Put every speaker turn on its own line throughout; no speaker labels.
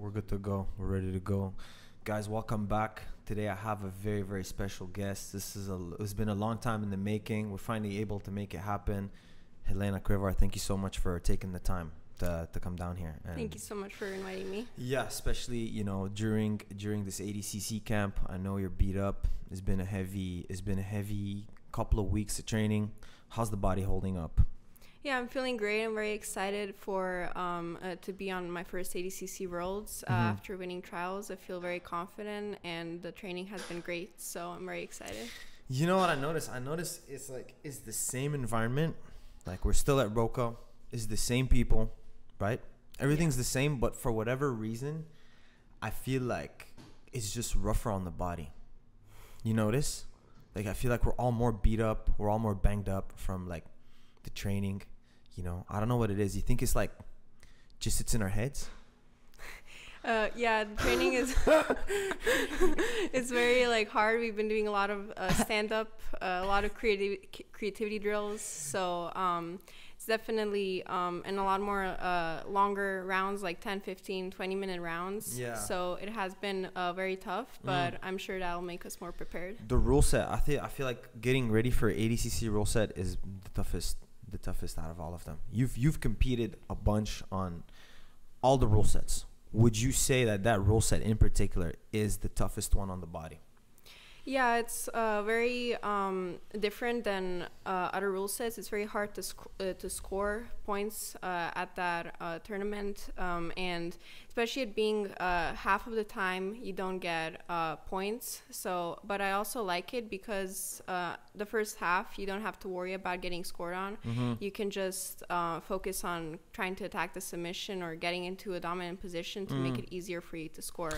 We're good to go. We're ready to go. Guys, welcome back. Today I have a very, very special guest. It's been a long time in the making. We're finally able to make it happen. Helena Crevar, thank you so much for taking the time to come down here. And
thank you so much for inviting me.
yeah, especially, during this ADCC camp. I know you're beat up. It's been a heavy couple of weeks of training. How's the body holding up?
Yeah, I'm feeling great. I'm very excited for to be on my first ADCC Worlds after winning trials. I feel very confident, and the training has been great, so I'm very excited.
You know what I noticed? It's the same environment. Like, we're still at Roca. It's the same people, right? Everything's the same, but for whatever reason, I feel like it's just rougher on the body. You notice? Like, I feel like we're all more beat up. We're all more banged up from, like, the training. I don't know what it is. You think it's like just sits in our heads?
Yeah, the training is it's very like hard. We've been doing a lot of stand up, a lot of creativity drills, so it's definitely and a lot more longer rounds, like 10, 15, 20-minute rounds.
Yeah,
so it has been very tough, but I'm sure that'll make us more prepared.
The rule set, I feel like getting ready for ADCC rule set is the toughest out of all of them. You've competed a bunch on all the rule sets. Would you say that rule set in particular is the toughest one on the body?
Yeah, it's very different than other rule sets. It's very hard to score points at that tournament, and especially it being half of the time you don't get points. So, but I also like it because the first half you don't have to worry about getting scored on. You can just focus on trying to attack the submission or getting into a dominant position to make it easier for you to score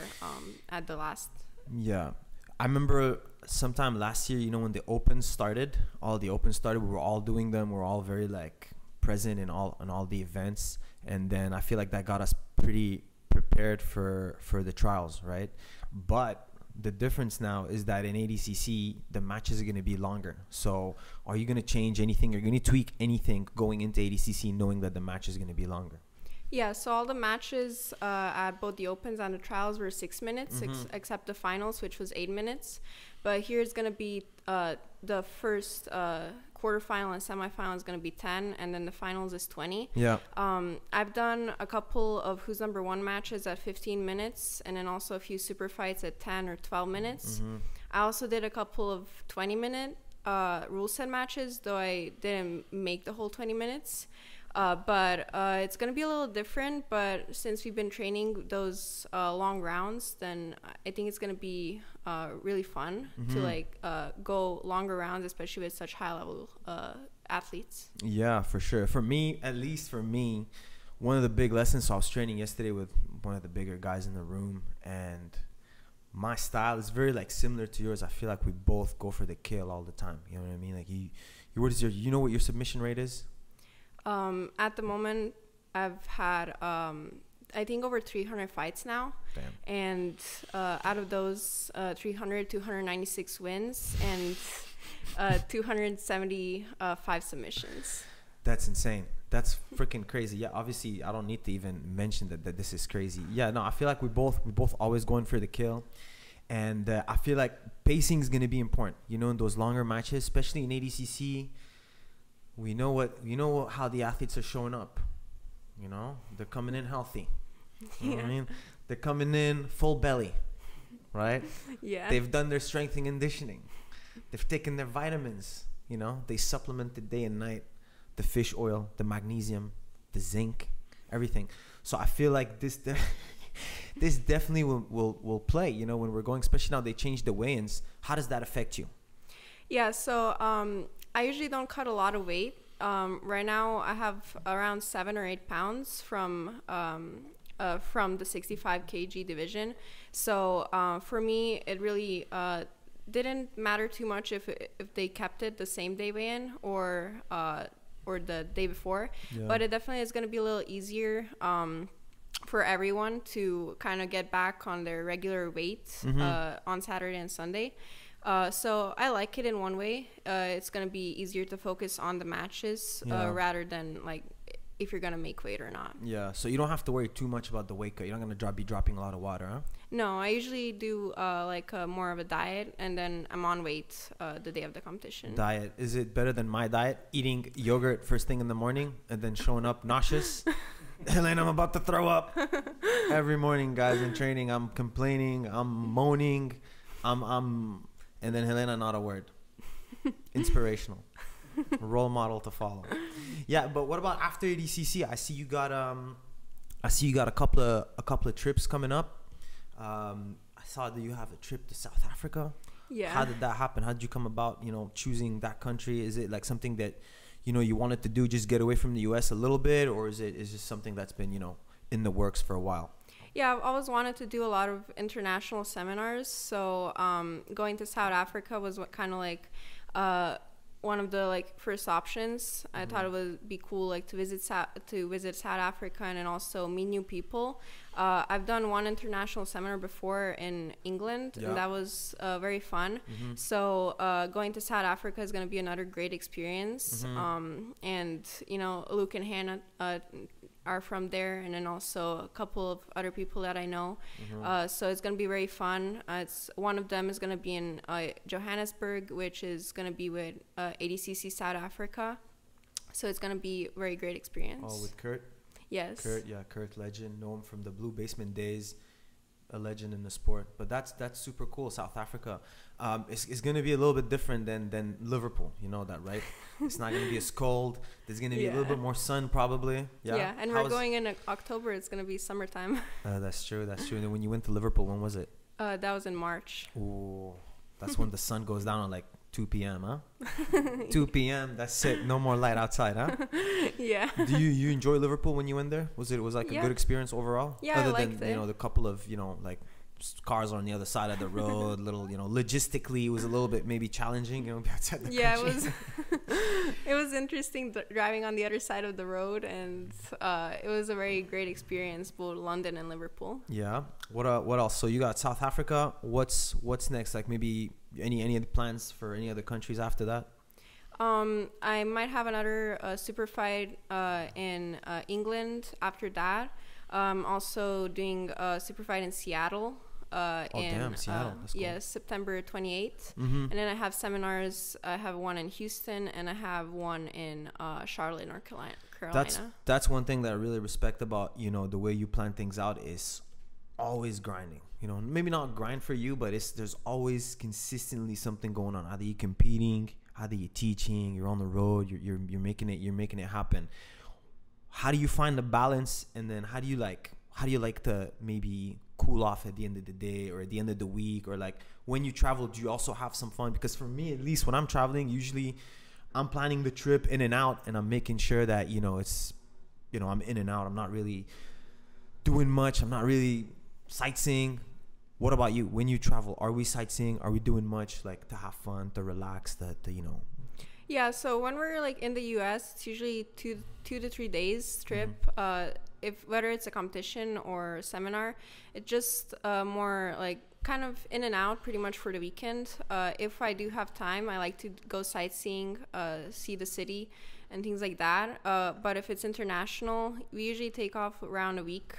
at the last.
Yeah. I remember sometime last year, when the Opens started, we were all doing them. We're all very like present in all the events. And then I feel like that got us pretty prepared for the trials, right? But the difference now is that in ADCC, the matches are going to be longer. So are you going to change anything? Are you going to tweak anything going into ADCC knowing that the match is going to be longer?
Yeah, so all the matches at both the Opens and the trials were 6 minutes, except the finals, which was 8 minutes. But here it's going to be the first quarterfinal and semifinal is going to be 10, and then the finals is 20.
Yeah.
I've done a couple of Who's Number One matches at 15 minutes, and then also a few super fights at 10 or 12 minutes. I also did a couple of 20-minute rule set matches, though I didn't make the whole 20 minutes. But it's going to be a little different, but since we've been training those long rounds, then I think it's going to be really fun to like go longer rounds, especially with such high level athletes.
Yeah, for sure. For me, at least for me, one of the big lessons, so I was training yesterday with one of the bigger guys in the room, and my style is very like similar to yours. I feel like we both go for the kill all the time. You know what I mean? Like you know what your submission rate is?
At the moment, I've had, I think over 300 fights now.
Damn.
And out of those 296 wins and 275 submissions.
That's insane. That's freaking crazy. Yeah, obviously, I don't need to even mention that this is crazy. Yeah, no, I feel like we both always going for the kill. And I feel like pacing is going to be important, in those longer matches, especially in ADCC. We know how the athletes are showing up. They're coming in healthy. You know what I mean? They're coming in full belly, right?
Yeah.
They've done their strength and conditioning. They've taken their vitamins. They supplemented day and night, the fish oil, the magnesium, the zinc, everything. So I feel like this definitely will play. When we're going, especially now they changed the weigh-ins. How does that affect you?
Yeah. So I usually don't cut a lot of weight. Right now, I have around 7 or 8 pounds from the 65 kg division. So for me, it really didn't matter too much if they kept it the same day weigh-in or the day before. Yeah. But it definitely is going to be a little easier for everyone to kind of get back on their regular weight on Saturday and Sunday. So I like it in one way. It's going to be easier to focus on the matches rather than like if you're gonna make weight or not.
Yeah, so you don't have to worry too much about the weight cut. You're not gonna be dropping a lot of water, huh?
No, I usually do more of a diet, and then I'm on weight the day of the competition.
Diet, is it better than my diet? Eating yogurt first thing in the morning and then showing up nauseous. Helena, I'm about to throw up. Every morning, guys, in training, I'm complaining, I'm moaning, and then Helena, not a word. Inspirational. Role model to follow. Yeah, but what about after ADCC? I see you got a couple of trips coming up. I saw that you have a trip to South Africa.
Yeah.
How did that happen? How did you come about, choosing that country? Is it like something that, you wanted to do, just get away from the US a little bit, or is this something that's been, in the works for a while?
Yeah, I've always wanted to do a lot of international seminars. So going to South Africa was what kind of like one of the first options. I thought it would be cool to visit South Africa and then also meet new people. I've done one international seminar before in England, and that was very fun. So going to South Africa is going to be another great experience. And Luke and Hannah are from there, and then also a couple of other people that I know. So it's going to be very fun. One of them is going to be in Johannesburg, which is going to be with ADCC South Africa. So it's going to be a very great experience.
Oh, with Kurt?
Yes.
Kurt, legend. Know him from the Blue Basement days. A legend in the sport. But that's super cool. South Africa. It's going to be a little bit different than Liverpool. You know that, right? It's not going to be as cold. There's going to be a little bit more sun, probably.
Yeah, and we're going in October. It's going to be summertime.
That's true. And then when you went to Liverpool, when was it?
That was in March.
Ooh, that's when the sun goes down at 2 p.m., huh? 2 p.m., that's it. No more light outside, huh?
Yeah.
Do you enjoy Liverpool when you went there? Was a good experience overall?
Yeah,
Other
I liked
than,
it.
The couple of, cars on the other side of the road, little, logistically, it was a little bit maybe challenging, outside the country.
It was interesting driving on the other side of the road, and it was a very great experience, both London and Liverpool.
Yeah. What else? So you got South Africa. What's next? Like maybe any other plans for any other countries after that?
I might have another super fight in England after that. Also doing a super fight in Seattle.
Seattle. That's cool.
Yes, September 28th. And then I have seminars. I have one in Houston, and I have one in Charlotte, North Carolina.
That's one thing that I really respect about, the way you plan things out is always grinding. Maybe not grind for you, but there's always consistently something going on. Either you're competing, either you're teaching, you're on the road, you're making it happen. How do you find the balance, and then how do you like to maybe cool off at the end of the day or at the end of the week, or when you travel, do you also have some fun? Because for me, at least when I'm traveling, usually I'm planning the trip in and out, and I'm making sure that it's I'm in and out. I'm not really doing much. I'm not really sightseeing. What about you? When you travel, are we sightseeing? Are we doing much to have fun, to relax, to
Yeah, so when we're in the US, it's usually two to 3 days trip. If whether it's a competition or a seminar, it's just more kind of in and out pretty much for the weekend. If I do have time, I like to go sightseeing, see the city and things like that. But if it's international, we usually take off around a week,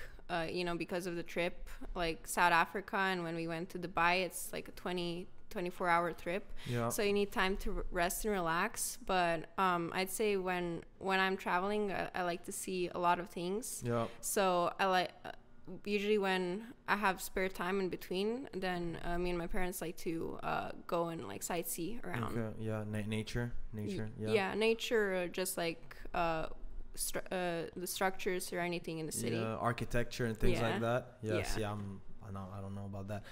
because of the trip. Like South Africa, and when we went to Dubai, it's a 24-hour trip. Yeah. So you need time to rest and relax. But I'd say when I'm traveling, I like to see a lot of things. Yeah. So I usually when I have spare time in between, then me and my parents like to go and sightsee around.
Okay. Yeah. Nature. Yeah.
Yeah. Nature, just the structures or anything in the city.
Yeah, architecture and things like that. Yes. Yeah. I don't know about that.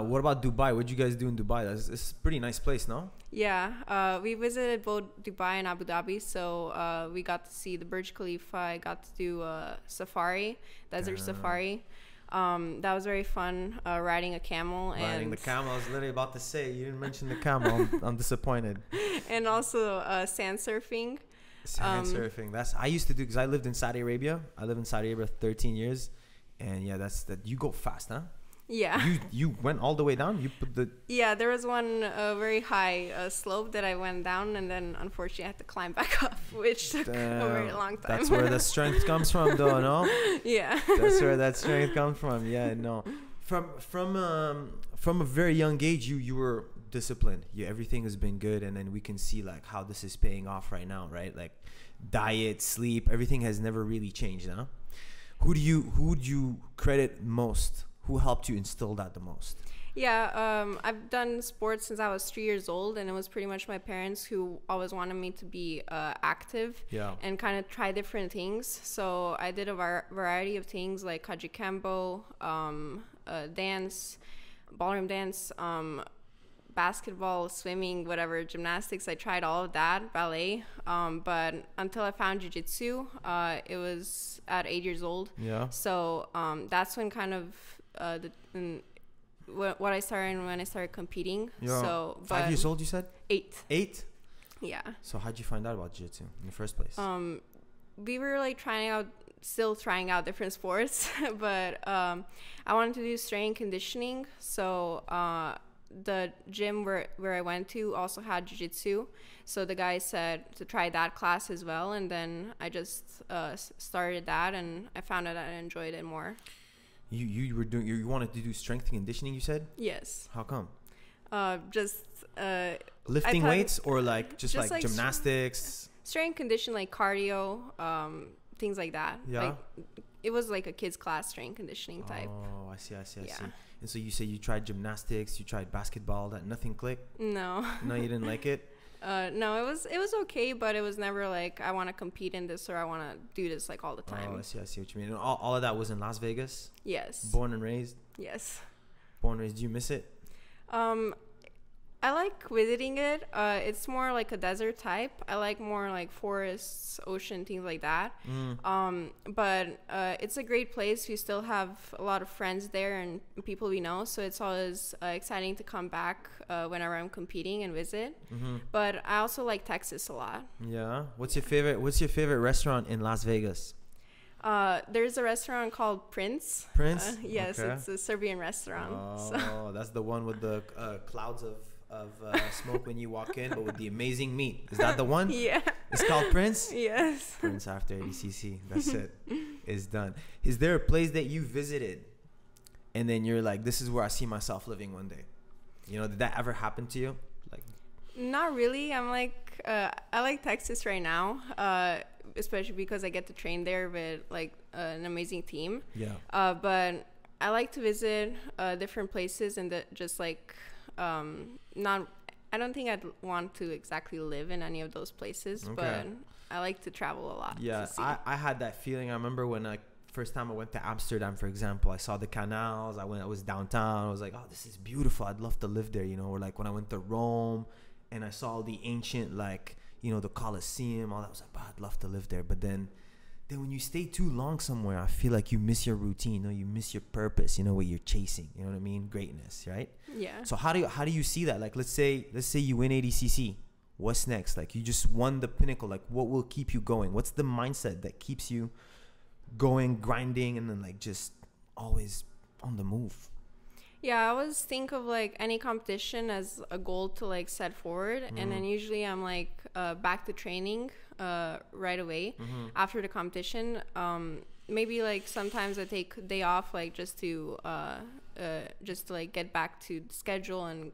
What about Dubai? What did you guys do in Dubai? It's a pretty nice place, no?
Yeah, we visited both Dubai and Abu Dhabi. So we got to see the Burj Khalifa. I got to do a safari, desert safari. That was very fun, riding a camel.
Riding the camel. I was literally about to say, you didn't mention the camel. I'm disappointed.
And also sand surfing.
Sand surfing. I used to do, because I lived in Saudi Arabia. I lived in Saudi Arabia 13 years. And yeah, you go fast, huh?
Yeah.
You went all the way down? You put the...
Yeah, there was one very high slope that I went down, and then unfortunately I had to climb back up, which took a very long time.
That's where the strength comes from, though, no?
Yeah.
That's where that strength comes from. Yeah, no. From a very young age, you were disciplined. Everything has been good, and then we can see like how this is paying off right now, right? Like diet, sleep, everything has never really changed, huh? Who do you credit most? Who helped you instill that the most?
Yeah, I've done sports since I was 3 years old, and it was pretty much my parents who always wanted me to be active and kind of try different things. So I did a variety of things like kajikembo, dance, ballroom dance, basketball, swimming, whatever, gymnastics. I tried all of that, ballet. But until I found jiu-jitsu, it was at 8 years old. Yeah. So that's when kind of what I started when I started competing. Yeah. So
5 years old, you said?
8.
8?
Yeah.
So how'd you find out about jiu-jitsu in the first place?
We were like still trying out different sports, but I wanted to do strength and conditioning. So the gym where I went to also had jiu-jitsu, so the guy said to try that class as well, and then I just started that, and I found out that I enjoyed it more. You
wanted to do strength and conditioning, you said?
Yes.
How come?
Just
lifting weights, or just like gymnastics?
Strength condition, like cardio, things like that.
Yeah.
Like, it was like a kids class, strength conditioning type.
Oh, I see. And so you say you tried gymnastics, you tried basketball, that nothing clicked?
No.
No, you didn't like it?
No, it was okay, but it was never like I want to compete in this or I want to do this like all the time.
Oh, I see what you mean. And all of that was in Las Vegas?
Yes.
Born and raised?
Yes.
Born and raised. Do you miss it?
I like visiting it. It's more like a desert type. I like more like forests, ocean, things like that. But it's a great place. We still have a lot of friends there and people we know. So it's always exciting to come back whenever I'm competing and visit. But I also like Texas a lot.
Yeah. What's your favorite restaurant in Las Vegas?
There's a restaurant called Prince.
Prince?
Yes,
okay.
It's a Serbian restaurant.
Oh, that's the one with the clouds of smoke when you walk in, but with the amazing meat. Is that the one?
Yeah.
It's called Prince?
Yes.
Prince after ADCC. That's it. It's done. Is there a place that you visited and then you're like, this is where I see myself living one day? You know, did that ever happen to you? Like,
not really. I'm like, I like Texas right now, especially because I get to train there with like an amazing team. Yeah. But I like to visit different places and just like, I don't think I'd want to exactly live in any of those places, but I like to travel a lot.
Yeah, I had that feeling. I remember when first time I went to Amsterdam, for example, I saw the canals. I was downtown. I was like, oh, this is beautiful. I'd love to live there, you know. Or like when I went to Rome and I saw all the ancient, like, you know, the Colosseum, all that. I was like, oh, I'd love to live there. But then when you stay too long somewhere, I feel like you miss your routine, you know, you miss your purpose, you know, what you're chasing, you know what I mean? Greatness, right?
Yeah.
So how do you see that? Like, let's say you win ADCC. What's next? Like, you just won the pinnacle. Like, what will keep you going? What's the mindset that keeps you going, grinding, and then like just always on the move?
Yeah, I always think of like any competition as a goal to like set forward, and then usually I'm like back to training right away after the competition. Maybe like sometimes I take a day off, like just to like get back to the schedule and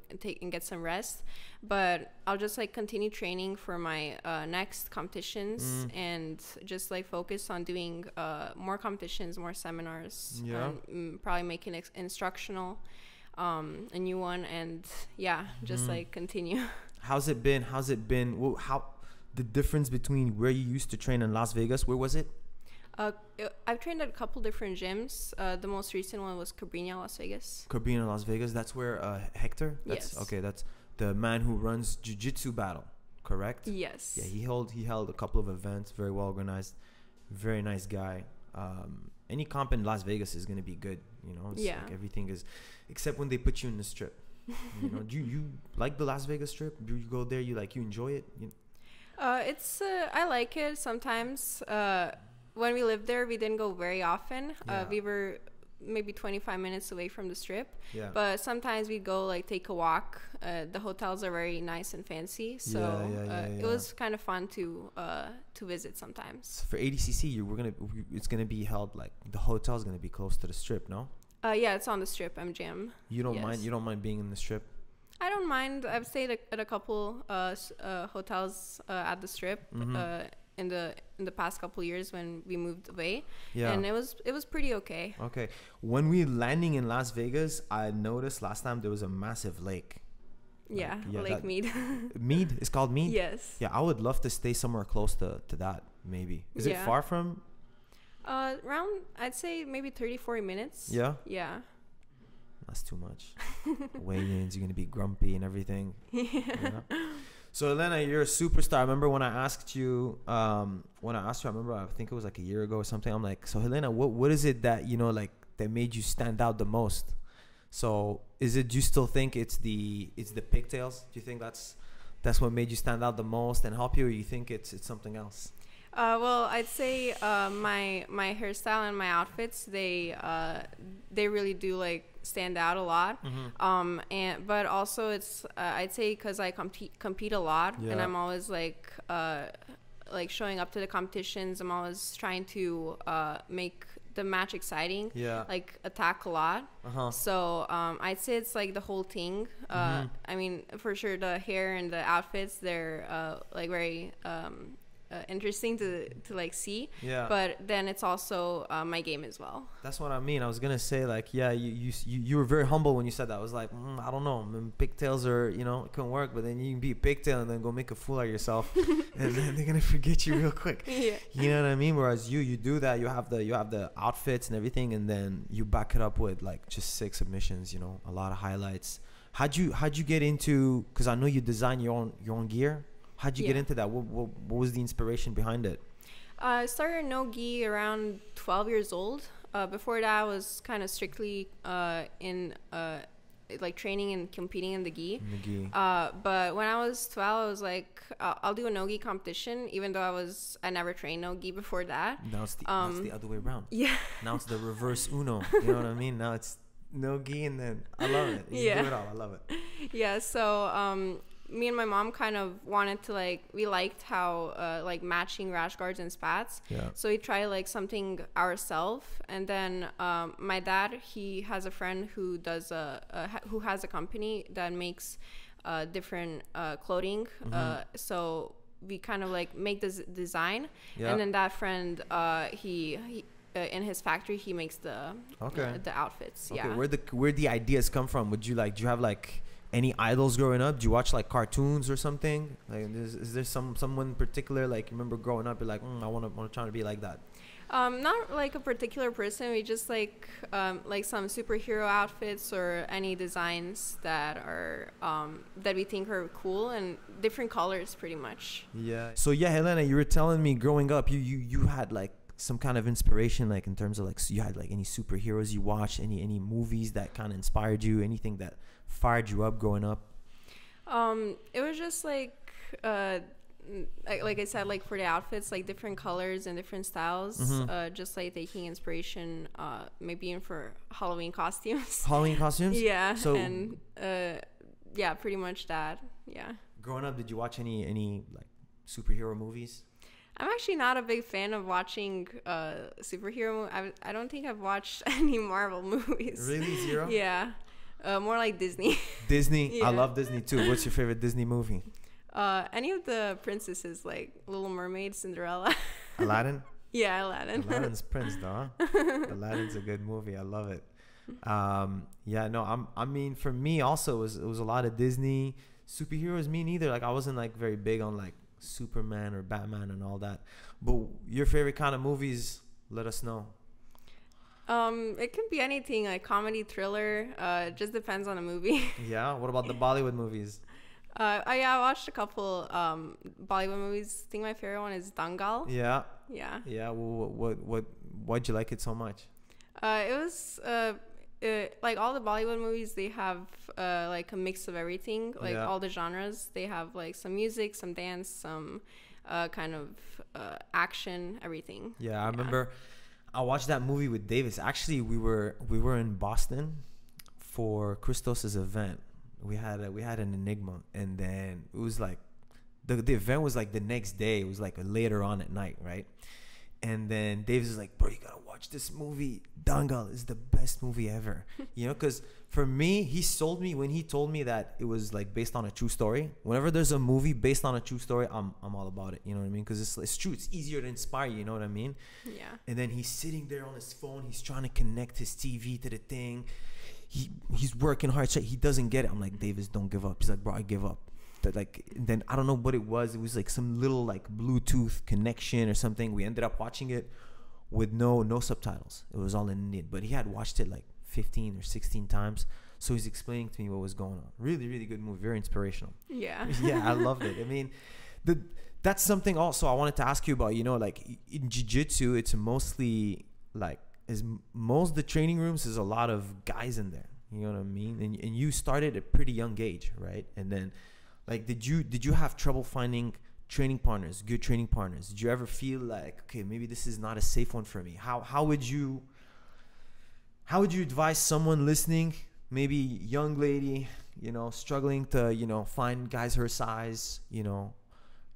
get some rest. But I'll just like continue training for my next competitions and just like focus on doing more competitions, more seminars. Yeah. Probably making instructional a new one, and just like continue. How's it been?
Well, how the difference between where you used to train in Las Vegas? Where was it?
I've trained at a couple different gyms. The most recent one was Cabrini, Las Vegas.
Cabrini, Las Vegas. That's where Hector. Yes. Okay, that's the man who runs Jiu-Jitsu Battle, correct?
Yes.
Yeah, he held a couple of events. Very well organized. Very nice guy. Any comp in Las Vegas is gonna be good. You know. It's like everything is, except when they put you in the strip. You know. Do you like the Las Vegas strip? Do you go there? You enjoy it?
It's I like it sometimes. When we lived there, we didn't go very often. We were maybe 25 minutes away from the strip.
Yeah.
But sometimes we go like take a walk. The hotels are very nice and fancy, so it was kind of fun to visit sometimes.
So for ADCC, it's gonna be held like the hotel's gonna be close to the strip, no?
Yeah, it's on the strip, MGM.
You don't mind? You don't mind being in the strip?
I don't mind. I've stayed at a couple hotels at the strip in the past couple years when we moved away. Yeah. And it was pretty okay.
Okay. When we landing in Las Vegas, I noticed last time there was a massive lake.
Yeah, Lake Mead.
Mead? It's called Mead?
Yes.
Yeah, I would love to stay somewhere close to that, maybe. Is it far from?
Around, I'd say maybe 30-40 minutes.
Yeah?
Yeah.
That's too much. Weigh-ins, you're going to be grumpy and everything. Yeah. So, Helena, you're a superstar. I remember when I asked you, I think it was like a year ago or something. I'm like, so, Helena, what is it that, like, that made you stand out the most? So, do you still think it's the pigtails? Do you think that's what made you stand out the most and help you, or you think it's something else?
Well, I'd say my hairstyle and my outfits, they really do like stand out a lot. But also it's I'd say because I compete a lot, and I'm always like showing up to the competitions. I'm always trying to make the match exciting, like attack a lot. So I'd say it's like the whole thing. I mean, for sure the hair and the outfits, they're like very interesting to like see, but then it's also my game as well.
That's what I mean. I was gonna say, like, you were very humble when you said that. I was like, I don't know, pigtails are, it can work, but then you can be a pigtail and then go make a fool out of yourself and then they're gonna forget you real quick. You know what I mean? Whereas you do that, you have the outfits and everything, and then you back it up with like just 6 submissions, a lot of highlights. How'd you get into, because I know you design your own gear. How'd you get into that? What was the inspiration behind it?
I started no-gi around 12 years old. Before that, I was kind of strictly in like training and competing in the gi. But when I was 12, I was like, I'll do a no-gi competition, even though I never trained no-gi before that.
Now it's the other way around.
Yeah.
Now it's the reverse Uno. You know what I mean? Now it's no-gi, and then I love it. You do it all. I love it. Yeah.
So me and my mom kind of wanted to we liked how like matching rash guards and spats. So we tried like something ourselves, and then my dad, he has a friend who does who has a company that makes different clothing. So we kind of like make this design, and then that friend he in his factory he makes the outfits.
Okay. Where the ideas come from? Do you have like any idols growing up? Do you watch like cartoons or something? Like, is there someone in particular, like, you remember growing up, you're like, I want to try to be like that?
Not like a particular person. We just like some superhero outfits or any designs that are that we think are cool, and different colors pretty much. Yeah.
So Helena, you were telling me growing up you had like some kind of inspiration, like in terms of like, so you had like any superheroes you watched, any movies that kind of inspired you, anything that fired you up growing up?
It was just like I said, like for the outfits, like different colors and different styles, just like taking inspiration maybe in for Halloween costumes. Yeah. So and pretty much that. Yeah.
Growing up, did you watch any like superhero movies?
I'm actually not a big fan of watching superhero. I don't think I've watched any Marvel movies.
Really? Zero?
Yeah. More like Disney.
Disney? Yeah. I love Disney too. What's your favorite Disney movie?
Any of the princesses, like Little Mermaid, Cinderella.
Aladdin?
Yeah, Aladdin.
Aladdin's prince, though. Aladdin's a good movie. I love it. I mean, for me also, it was a lot of Disney. Superheroes, me neither. Like, I wasn't like very big on like Superman or Batman and all that. But your favorite kind of movies, let us know.
It can be anything, like comedy, thriller. It just depends on the movie.
Yeah. What about the Bollywood movies?
I watched a couple Bollywood movies. I think my favorite one is Dangal.
Yeah.
Yeah.
Yeah. Why'd you like it so much?
It was like all the Bollywood movies. They have like a mix of everything. Like all the genres. They have like some music, some dance, some kind of action, everything.
Yeah, I remember. I watched that movie with Davis. Actually, we were in Boston for Christos's event. We had an Enigma, and then it was like the event was like the next day. It was like later on at night, right? And then Davis is like, bro, you gotta watch this movie. Dangal is the best movie ever. You know, because for me, he sold me when he told me that it was like based on a true story. Whenever there's a movie based on a true story, I'm all about it. You know what I mean? Because it's true. It's easier to inspire you. You know what I mean?
Yeah.
And then he's sitting there on his phone. He's trying to connect his TV to the thing. He's working hard. So he doesn't get it. I'm like, Davis, don't give up. He's like, bro, I give up. That like, then I don't know what it was. It was like some little like Bluetooth connection or something. We ended up watching it with no subtitles. It was all in Indian, but he had watched it like 15 or 16 times. So he's explaining to me what was going on. Really, really good movie. Very inspirational.
Yeah.
Yeah, I loved it. I mean, that's something also I wanted to ask you about. You know, like in jiu-jitsu, it's mostly like most of the training rooms, there's a lot of guys in there. You know what I mean? And you started at a pretty young age, right? And then like, did you have trouble finding training partners, good training partners? Did you ever feel like, okay, maybe this is not a safe one for me? How would you advise someone listening, maybe young lady, you know, struggling to, you know, find guys her size, you know,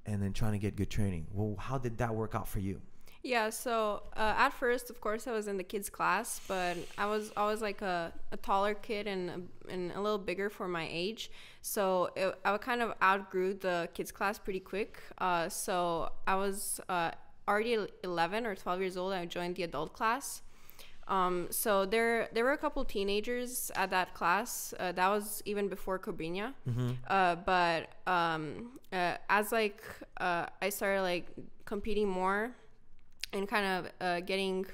and then trying to get good training? Well, how did that work out for you?
Yeah, so at first, of course, I was in the kids class, but I was always like a taller kid and a little bigger for my age. So I kind of outgrew the kids class pretty quick. So I was already 11 or 12 years old. I joined the adult class. So there were a couple teenagers at that class. That was even before Cobrinha. But as like I started like competing more and kind of getting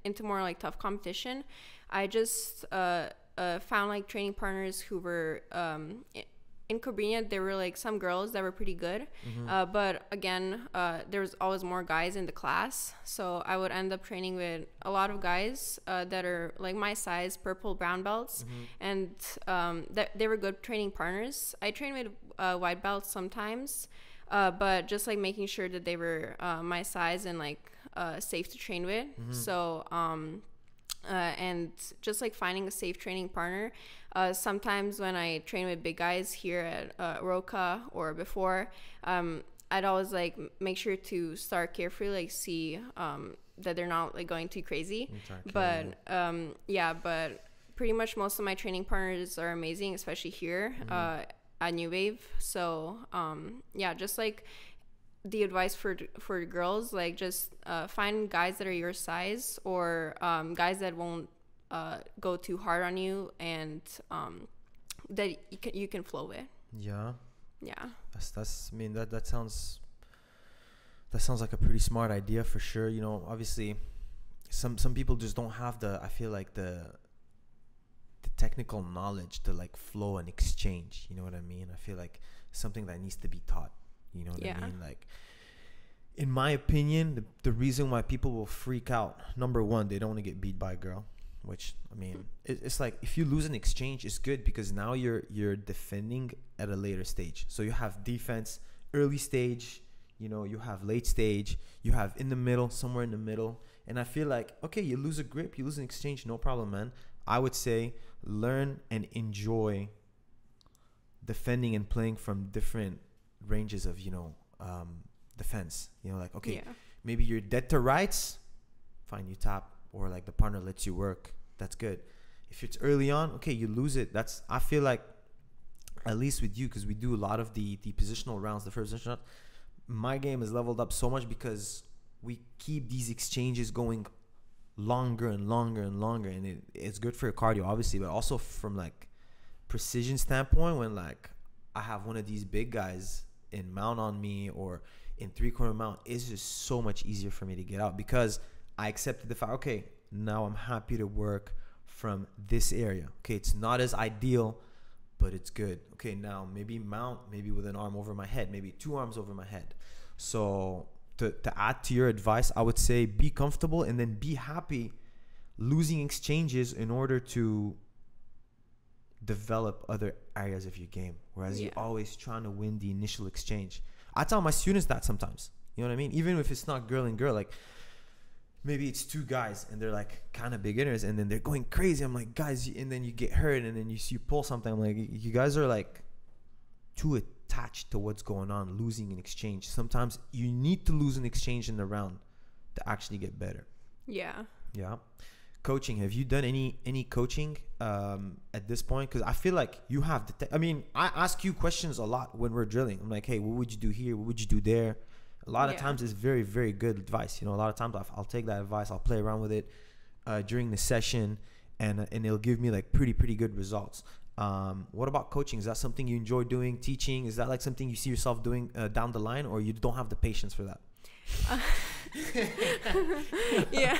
into more like tough competition, I just found like training partners who were in Cobrinha. There were like some girls that were pretty good, but again, there was always more guys in the class, so I would end up training with a lot of guys that are like my size, purple brown belts, and they were good training partners. I trained with white belts sometimes, but just like making sure that they were my size and like safe to train with. So and just like finding a safe training partner. Sometimes when I train with big guys here at Roca or before, I'd always like make sure to start carefully, like see that they're not like going too crazy. But but pretty much most of my training partners are amazing, especially here at New Wave. So just like the advice for girls, like just find guys that are your size, or guys that won't go too hard on you, and that you can flow with. Yeah.
That's I mean, that sounds like a pretty smart idea for sure. You know, obviously some people just don't have I feel like the technical knowledge to like flow and exchange. You know what I mean? I feel like something that needs to be taught. You know what I mean? Like, in my opinion, the reason why people will freak out, number one, they don't want to get beat by a girl, which, I mean, it's like if you lose an exchange, it's good because now you're defending at a later stage. So you have defense, early stage, you know, you have late stage, you have in the middle, somewhere in the middle. And I feel like, okay, you lose a grip, you lose an exchange, no problem, man. I would say learn and enjoy defending and playing from different ranges of, you know, defense. You know, like, okay, maybe you're dead to rights, fine, you tap, or like the partner lets you work, that's good. If it's early on, okay, you lose it. That's, I feel like, at least with you, because we do a lot of the positional rounds, the first position round, my game is leveled up so much because we keep these exchanges going longer and longer and longer, and it's good for your cardio, obviously, but also from like precision standpoint, when like I have one of these big guys in mount on me or in 3-quarter mount, it's just so much easier for me to get out because I accepted the fact, okay, now I'm happy to work from this area. Okay, it's not as ideal, but it's good. Okay, now maybe mount, maybe with an arm over my head, maybe 2 arms over my head. So to add to your advice, I would say be comfortable and then be happy losing exchanges in order to develop other areas of your game, whereas you're always trying to win the initial exchange. I tell my students that sometimes, you know what I mean? Even if it's not girl and girl, like maybe it's two guys and they're like kind of beginners and then they're going crazy. I'm like, guys, and then you get hurt and then you pull something. I'm like, you guys are like too attached to what's going on, losing an exchange. Sometimes you need to lose an exchange in the round to actually get better.
Yeah.
Yeah. Coaching, have you done any coaching at this point? Because I feel like you have I mean, I ask you questions a lot when we're drilling. I'm like, hey, what would you do here? What would you do there? A lot of times it's very, very good advice. You know, a lot of times I'll take that advice, I'll play around with it during the session, and it'll give me like pretty good results. What about coaching? Is that something you enjoy doing? Teaching? Is that like something you see yourself doing down the line, or you don't have the patience for that?
Yeah.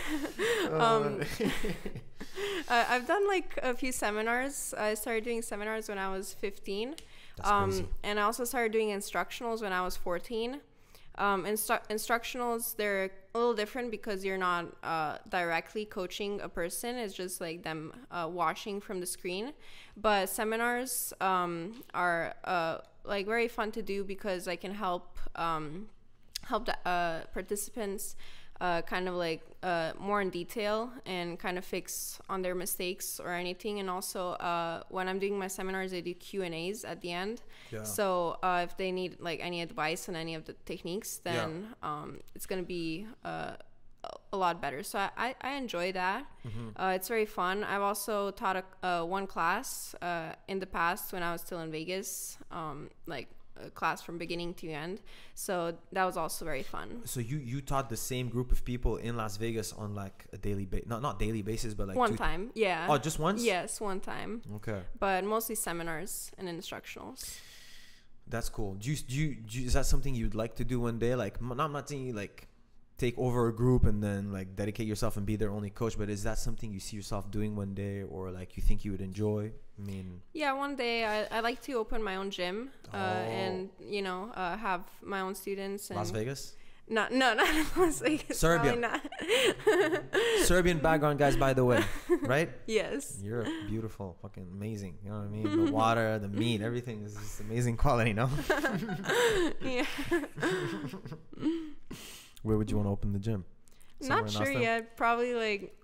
I've done like a few seminars. I started doing seminars when I was 15.
That's crazy.
And I also started doing instructionals when I was 14. Instructionals, they're a little different because you're not directly coaching a person. It's just like them watching from the screen. But seminars are like very fun to do because I can help the participants kind of like more in detail and kind of fix on their mistakes or anything. And also when I'm doing my seminars, I do Q&As at the end. Yeah. So if they need like any advice on any of the techniques, then it's going to be a lot better. So I enjoy that. It's very fun. I've also taught one class in the past when I was still in Vegas, like a class from beginning to end. So that was also very fun.
So you taught the same group of people in Las Vegas on like a daily not daily basis, but like
one time. Yeah.
Oh, just once?
Yes, one time.
Okay.
But mostly seminars and instructionals.
That's cool. Do you is that something you'd like to do one day? Like, I'm not saying you like take over a group and then like dedicate yourself and be their only coach, but is that something you see yourself doing one day, or like you think you would enjoy? I mean, yeah,
one day I like to open my own gym and you know have my own students. And
Las Vegas?
No, not Las Vegas.
Serbia.
Not.
Serbian background, guys, by the way, right?
Yes.
You're beautiful, fucking amazing. You know what I mean? The water, the meat, everything is just amazing quality, no?
Yeah.
Where would you want to open the gym? Somewhere
not sure yet. Probably like.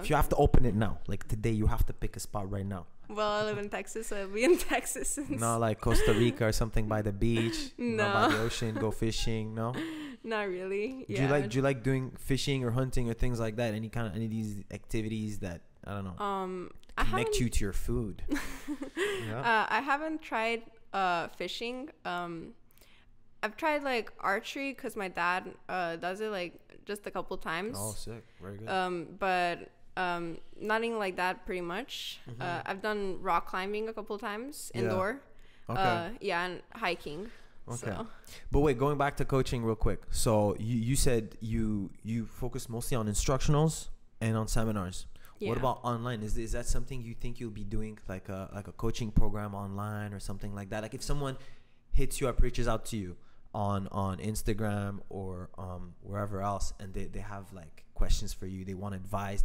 If you have to open it now, like today, you have to pick a spot right now.
Well, I live in Texas, so I'll be in Texas.
No, like Costa Rica or something by the beach.
No.
By the ocean, go fishing. No.
Not really.
Yeah. Do you like doing fishing or hunting or things like that? Any of these activities that I don't know connect you to your food? Yeah.
I haven't tried fishing. I've tried like archery because my dad does it like just a couple times.
Oh, sick! Very good.
But nothing like that pretty much. I've done rock climbing a couple times indoor. Okay. And hiking. Okay. So.
But wait, going back to coaching real quick. So you said you focus mostly on instructionals and on seminars. Yeah. What about online? Is that something you think you'll be doing, like a coaching program online or something like that? Like if someone hits you up, reaches out to you on Instagram or wherever else, and they have like questions for you, they want advice,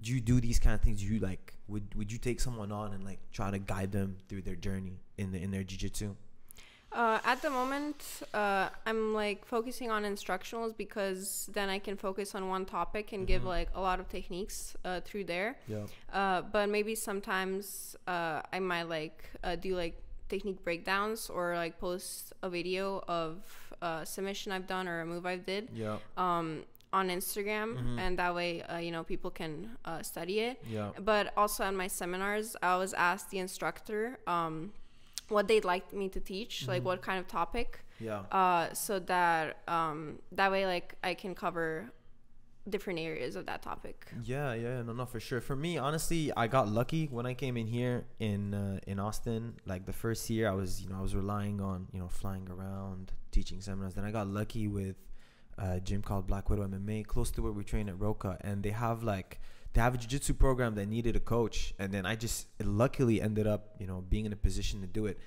do you do these kind of things? You like would you take someone on and like try to guide them through their journey in their jiu-jitsu?
At the moment, I'm like focusing on instructionals because then I can focus on one topic and give like a lot of techniques through there. Yeah. But maybe sometimes I might like do like technique breakdowns or like post a video of a submission I've done or a move I did. Yeah. On Instagram, and that way people can study it. Yeah. But also on my seminars, I always ask the instructor what they'd like me to teach, like what kind of topic. Yeah. So that that way like I can cover different areas of that topic. Yeah,
no, for sure. For me, honestly, I got lucky when I came in here in Austin. Like the first year, I was relying on flying around, teaching seminars. Then I got lucky with a gym called Black Widow MMA, close to where we train at Roca, and they have a jiu-jitsu program that needed a coach, and then I just luckily ended up being in a position to do it.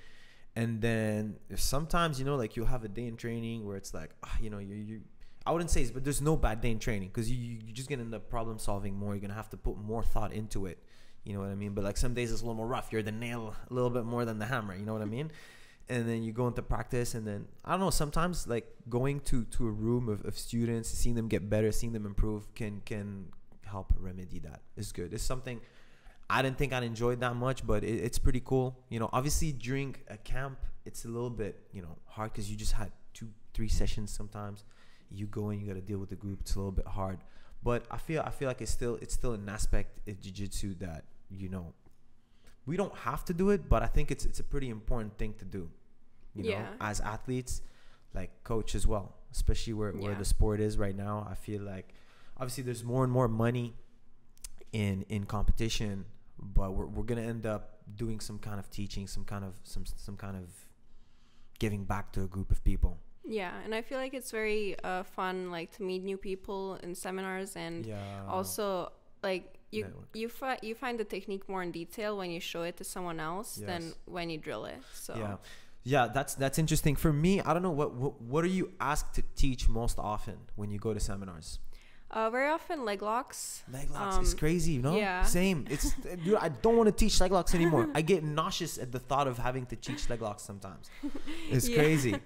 And then sometimes like you'll have a day in training where it's like you I wouldn't say but there's no bad day in training, because you're just gonna end up problem solving more. You're gonna have to put more thought into it, you know what I mean? But like some days it's a little more rough, you're the nail a little bit more than the hammer, you know what I mean? and then you go into practice, and then I don't know, sometimes like going to a room of students, seeing them get better, seeing them improve can help remedy that. It's good. It's something I didn't think I'd enjoy that much, but it's pretty cool. You know, obviously during a camp it's a little bit, you know, hard because you just had 2-3 sessions. Sometimes you go and you got to deal with the group. It's a little bit hard, but I feel like it's still an aspect of jiu-jitsu that, you know, we don't have to do it, but I think it's a pretty important thing to do, you know, as athletes, like coach as well, especially where the sport is right now. I feel like obviously there's more and more money in competition, but we're gonna end up doing some kind of teaching, some kind of giving back to a group of people.
Yeah, and I feel like it's very fun, like, to meet new people in seminars, and also like you find the technique more in detail when you show it to someone else than when you drill it. So yeah,
that's interesting. For me, I don't know, what are you asked to teach most often when you go to seminars?
Very often leg locks.
Leg locks is crazy, you know?
Yeah.
Same. It's dude, I don't want to teach leg locks anymore. I get nauseous at the thought of having to teach leg locks sometimes. It's crazy.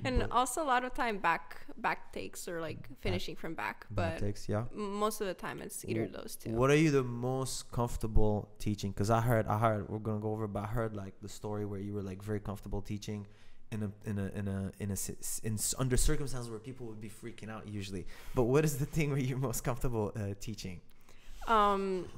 And also a lot of time back takes, or like finishing from back. But
takes,
most of the time it's either of those two.
What are you the most comfortable teaching? Because I heard we're gonna go over, but I heard like the story where you were like very comfortable teaching under circumstances where people would be freaking out usually. But what is the thing where you're most comfortable teaching?
It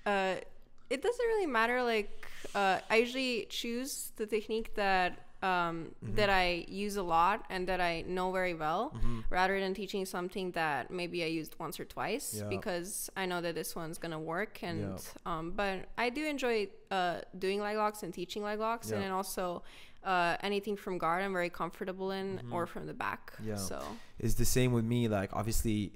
doesn't really matter. Like, I usually choose the technique that that I use a lot and that I know very well, rather than teaching something that maybe I used once or twice, because I know that this one's gonna work. And but I do enjoy doing leg locks and teaching leg locks, and then also anything from guard I'm very comfortable in, or from the back. So
it's the same with me. Like, obviously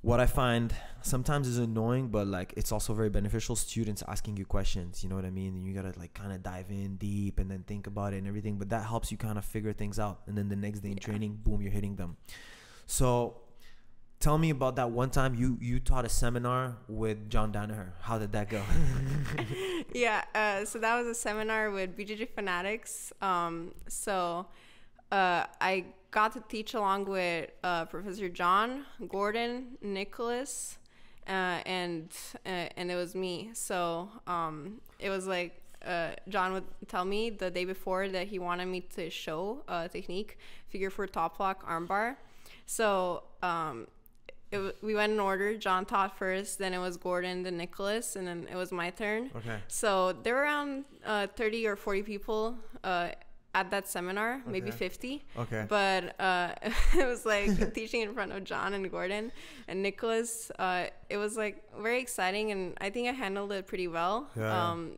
what I find sometimes is annoying, but like it's also very beneficial, students asking you questions, you know what I mean? And you gotta like kind of dive in deep and then think about it and everything, but that helps you kind of figure things out, and then the next day in training, boom, you're hitting them. So tell me about that one time you taught a seminar with John Danaher. How did that go?
So that was a seminar with BJJ Fanatics. I got to teach along with Professor John, Gordon, Nicholas, and it was me. So it was like John would tell me the day before that he wanted me to show a technique, figure 4 top lock armbar. So we went in order. John taught first, then it was Gordon, then Nicholas, and then it was my turn.
Okay.
So there were around 30 or 40 people at that seminar, maybe 50.
Okay.
But it was like teaching in front of John and Gordon and Nicholas. It was like very exciting, and I think I handled it pretty well.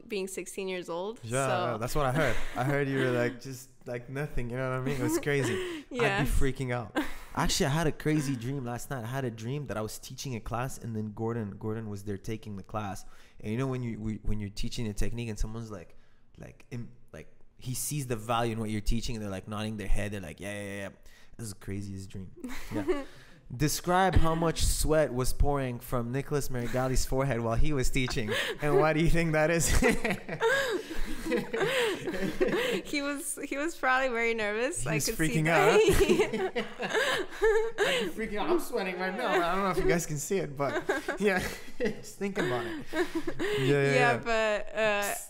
Being 16 years old.
Yeah, that's what I heard. I heard you were like just like nothing. You know what I mean? It was crazy. I'd be freaking out. Actually, I had a crazy dream last night. I had a dream that I was teaching a class, and then Gordon was there taking the class. And you know when you're teaching a technique and someone's like he sees the value in what you're teaching, and they're like nodding their head. They're like, yeah. This is the craziest dream. Yeah. Describe how much sweat was pouring from Nicholas Marigali's forehead while he was teaching, and why do you think that is?
He was probably very nervous.
He was freaking
out.
I'm freaking out. I'm sweating right now. I don't know if you guys can see it, but yeah, just thinking about it. Yeah.
But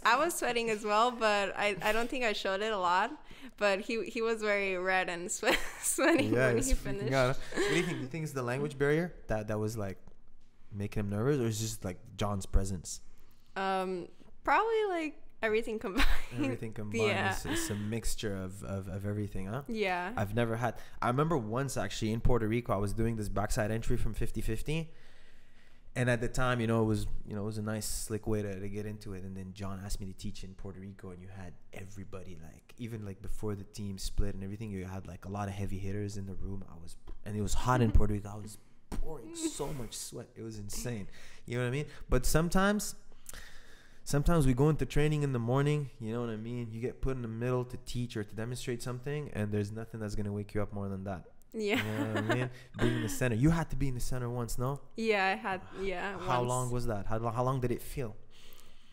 I was sweating as well, but I don't think I showed it a lot. But he was very red and sweating when he finished.
What do you think? Do you think it's the language barrier that was like making him nervous, or is it just like John's presence?
Probably like everything combined.
Yeah. It's a mixture of everything, huh?
Yeah.
I remember once actually in Puerto Rico, I was doing this backside entry from 50-50. And at the time, it was a nice slick way to get into it. And then John asked me to teach in Puerto Rico, and you had everybody, like, even like before the team split and everything, you had like a lot of heavy hitters in the room. And it was hot in Puerto Rico. I was pouring so much sweat. It was insane. You know what I mean? But sometimes we go into training in the morning, you know what I mean? You get put in the middle to teach or to demonstrate something, and there's nothing that's going to wake you up more than that.
Yeah.
You know what I mean? Being in the center. You had to be in the center once, no?
Yeah, I had. Yeah.
How long was that? How long did it feel?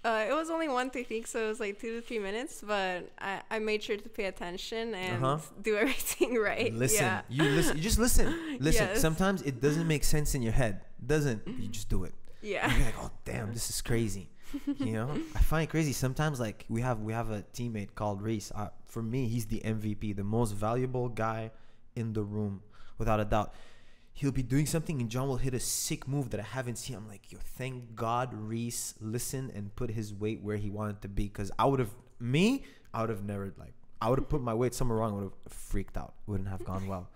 It was only one technique, so it was like 2 to 3 minutes. But I made sure to pay attention and do everything right.
Listen,
Yeah.
you listen. You just listen. Listen.
Yes.
Sometimes it doesn't make sense in your head. Doesn't. You just do it.
Yeah.
You're like, oh damn, this is crazy. You know, I find it crazy sometimes. Like we have a teammate called Reese. For me, he's the MVP, the most valuable guy in the room, without a doubt. He'll be doing something and John will hit a sick move that I haven't seen. I'm like, yo, thank God Reese listened and put his weight where he wanted to be. Because I would have never, like, I would have put my weight somewhere wrong. I would have freaked out. Wouldn't have gone well,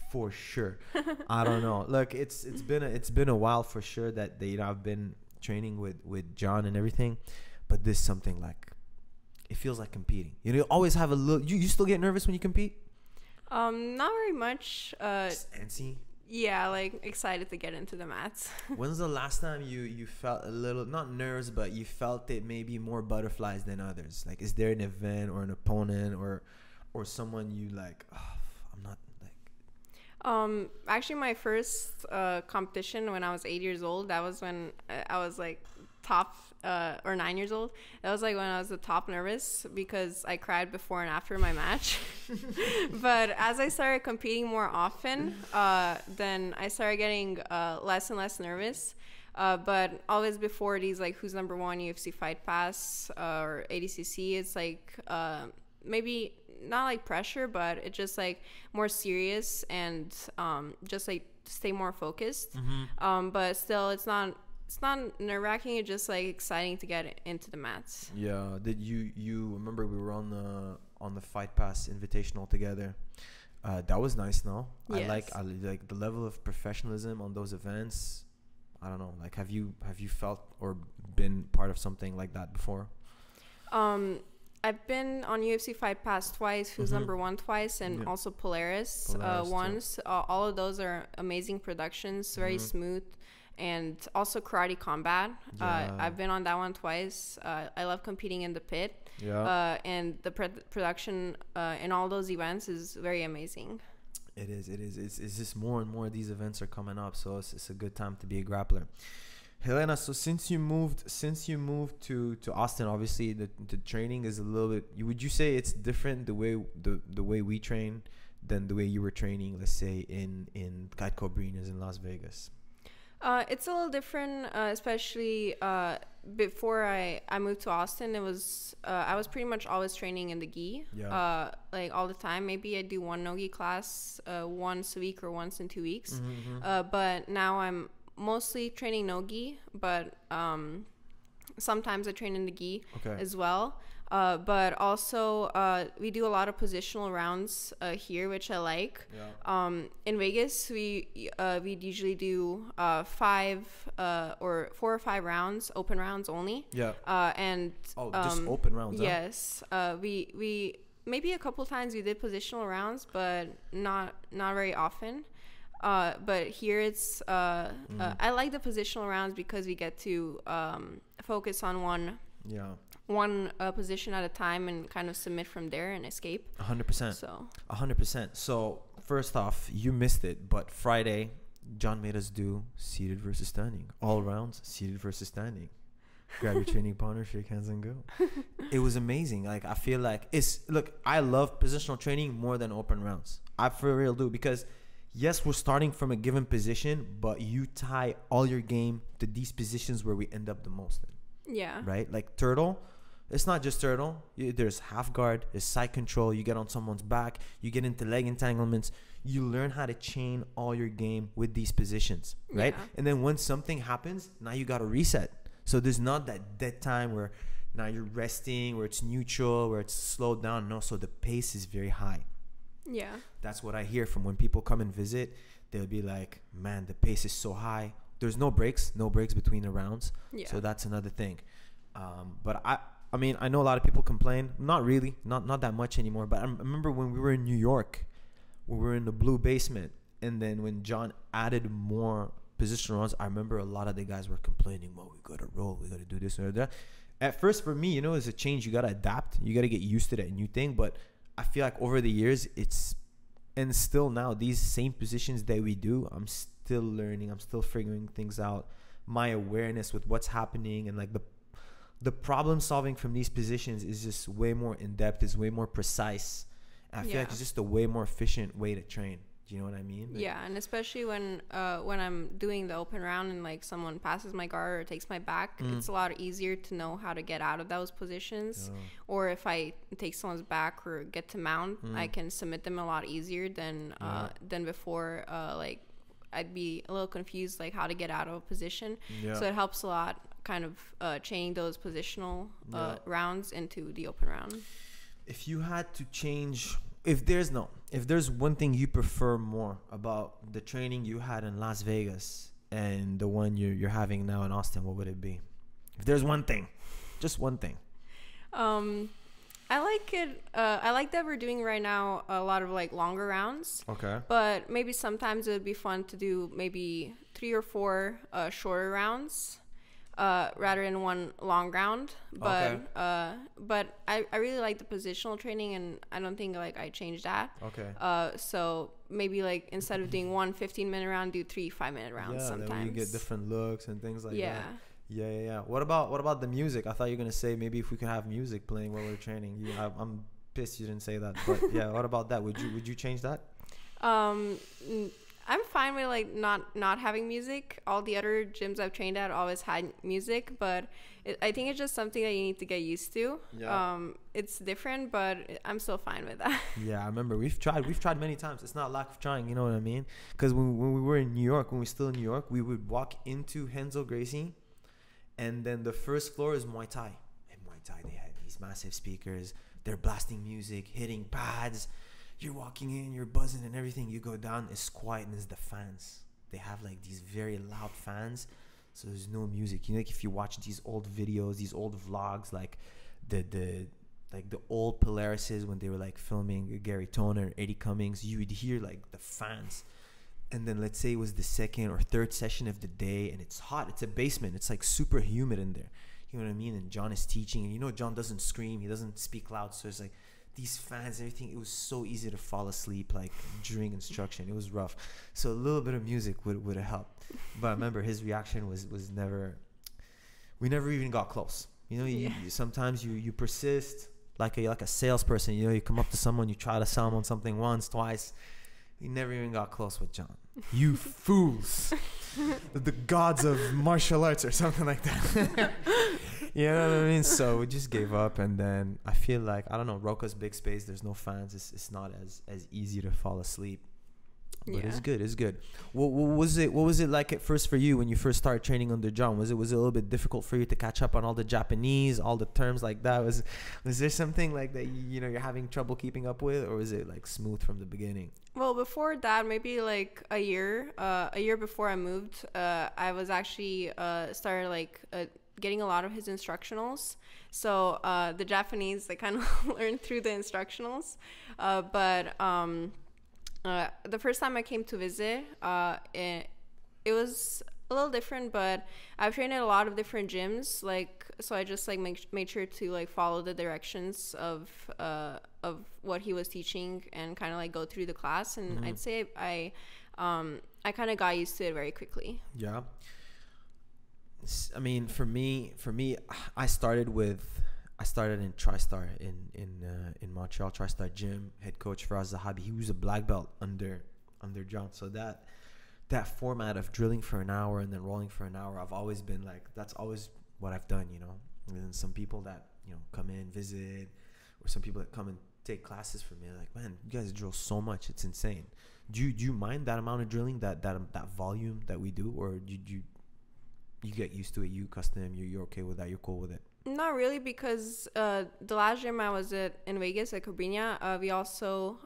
for sure. I don't know. Look, it's been a while for sure that I've been training with John and everything. But this is something like, it feels like competing. You always have a little, you still get nervous when you compete?
Not very much.
Just antsy?
Yeah, like excited to get into the mats.
When's the last time you felt a little, not nerves, but you felt it maybe more butterflies than others? Like, is there an event or an opponent or someone you like, oh, I'm not like...
Actually, my first competition when I was 8 years old, that was when I was like top, or 9 years old. That was like when I was the top nervous because I cried before and after my match. But as I started competing more often, then I started getting less and less nervous. But always before these, like who's number one UFC Fight Pass or ADCC, it's like maybe not like pressure, but it's just like more serious and just like stay more focused. But still, it's not nerve-wracking. It's just like exciting to get into the mats.
Yeah. Did you remember we were on the Fight Pass Invitational together? That was nice. No,
yes.
I like the level of professionalism on those events. I don't know. Like, have you felt or been part of something like that before?
I've been on UFC Fight Pass twice, Who's Number One twice, and also Polaris once. All of those are amazing productions, very smooth. And also Karate Combat. I've been on that one twice. I love competing in the pit. And the production in all those events is very amazing.
It is. It's just more and more of these events are coming up, so it's a good time to be a grappler. Helena, so since you moved to Austin, obviously the training is a little bit. Would you say it's different the way we train than the way you were training, let's say in Geico Arenas in Las Vegas?
It's a little different, especially before I moved to Austin. It was I was pretty much always training in the gi, like all the time. Maybe I do one no-gi class once a week or once in 2 weeks. But now I'm mostly training no-gi, but sometimes I train in the gi as well. But also we do a lot of positional rounds here, which I like. In Vegas, we usually do 5 or 4 or 5 rounds, open rounds only. And
just open rounds.
Yes. We maybe a couple times we did positional rounds, but not very often. But here it's I like the positional rounds because we get to focus on one position at a time and kind of submit from there and escape.
100%.
So
100%. So first off, you missed it, but Friday, John made us do seated versus standing. All rounds, seated versus standing. Grab your training partner, shake hands, and go. It was amazing. Like, I feel like I love positional training more than open rounds. I for real do, because yes, we're starting from a given position, but you tie all your game to these positions where we end up the most in.
Yeah.
Right? Like turtle. It's not just turtle. There's half guard, there's side control. You get on someone's back. You get into leg entanglements. You learn how to chain all your game with these positions, right?
Yeah.
And then when something happens, now you got to reset. So there's not that dead time where now you're resting, where it's neutral, where it's slowed down. No, so the pace is very high.
Yeah.
That's what I hear from when people come and visit. They'll be like, man, the pace is so high. There's no breaks between the rounds.
Yeah.
So that's another thing. But I mean, I know a lot of people complain. Not really, not that much anymore. But I remember when we were in New York, we were in the blue basement, and then when John added more position rounds, I remember a lot of the guys were complaining, well, we gotta roll, we gotta do this or that. At first, for me, it's a change. You gotta adapt. You gotta get used to that new thing. But I feel like over the years, and still now, these same positions that we do, I'm still learning. I'm still figuring things out. My awareness with what's happening and like the problem solving from these positions is just way more in depth, is way more precise. And I feel like it's just a way more efficient way to train. Do you know what I mean? Like,
yeah, and especially when I'm doing the open round and like someone passes my guard or takes my back, it's a lot easier to know how to get out of those positions. Or if I take someone's back or get to mount, I can submit them a lot easier than before. Like I'd be a little confused like how to get out of a position. So it helps a lot kind of chaining those positional rounds into the open round.
If you had to change, if there's one thing you prefer more about the training you had in Las Vegas and the one you're having now in Austin, what would it be? If there's one thing, just one thing.
I like it. I like that we're doing right now a lot of like longer rounds.
Okay.
But maybe sometimes it would be fun to do maybe 3 or 4 shorter rounds. Rather than one long round, but I really like the positional training, and I don't think like I changed that. So maybe like instead of doing 1 15-minute round, do 3 5-minute rounds sometimes.
Then you get different looks and things like that. Yeah. What about the music? I thought you were gonna say maybe if we could have music playing while we're training. I'm pissed you didn't say that, but yeah. What about that? Would you change that?
I'm fine with like not having music. All the other gyms I've trained at always had music, but I think it's just something that you need to get used to. It's different, but I'm still fine with that.
Yeah, I remember we've tried many times. It's not lack of trying, you know what I mean? Because when we were in New York, when we were still in New York, we would walk into Henzo Gracie, and then the first floor is Muay Thai. And Muay Thai, they had these massive speakers. They're blasting music, hitting pads. You're walking in, you're buzzing and everything. You go down, it's quiet, and it's the fans. They have like these very loud fans, so there's no music. You know, like if you watch these old videos, these old vlogs, like the old Polarises when they were like filming Gary Toner, Eddie Cummings, you would hear like the fans. And then let's say it was the second or third session of the day, and it's hot. It's a basement. It's like super humid in there. You know what I mean? And John is teaching, and you know John doesn't scream. He doesn't speak loud, so it's like these fans, everything. It was so easy to fall asleep like during instruction. It was rough. So a little bit of music would have helped. But I remember his reaction was never. We never even got close. You know, sometimes you persist like a salesperson. You know, you come up to someone, you try to sell them on something once, twice. We never even got close with John. You fools. The gods of martial arts or something like that. You know what I mean? So we just gave up, and then I feel like, I don't know, Roca's big space, there's no fans. It's not as easy to fall asleep. But it's good. What was it like at first for you when you first started training under John? Was it a little bit difficult for you to catch up on all the Japanese, all the terms like that? Was there something like that you're having trouble keeping up with, or was it like smooth from the beginning?
Well, before that, maybe like a year before I moved, I was actually started like getting a lot of his instructionals. So the Japanese, I kind of learned through the instructionals, but the first time I came to visit, it was a little different, but I've trained at a lot of different gyms, like, so I just like made sure to like follow the directions of what he was teaching and kind of like go through the class, and I'd say I kind of got used to it very quickly. Yeah.
I mean, for me, I started in TriStar in Montreal, TriStar Gym. Head coach Faraz Zahabi, he was a black belt under John. So that format of drilling for an hour and then rolling for an hour, I've always been like, that's always what I've done, you know. And then some people that, you know, come in, visit, or some people that come and take classes from me, like, man, you guys drill so much, it's insane. Do you mind that amount of drilling, that volume that we do, or do you get used to it, you custom, you're okay with that, you're cool with it?
Not really, because the last gym I was at in Vegas at Cabrinha, we also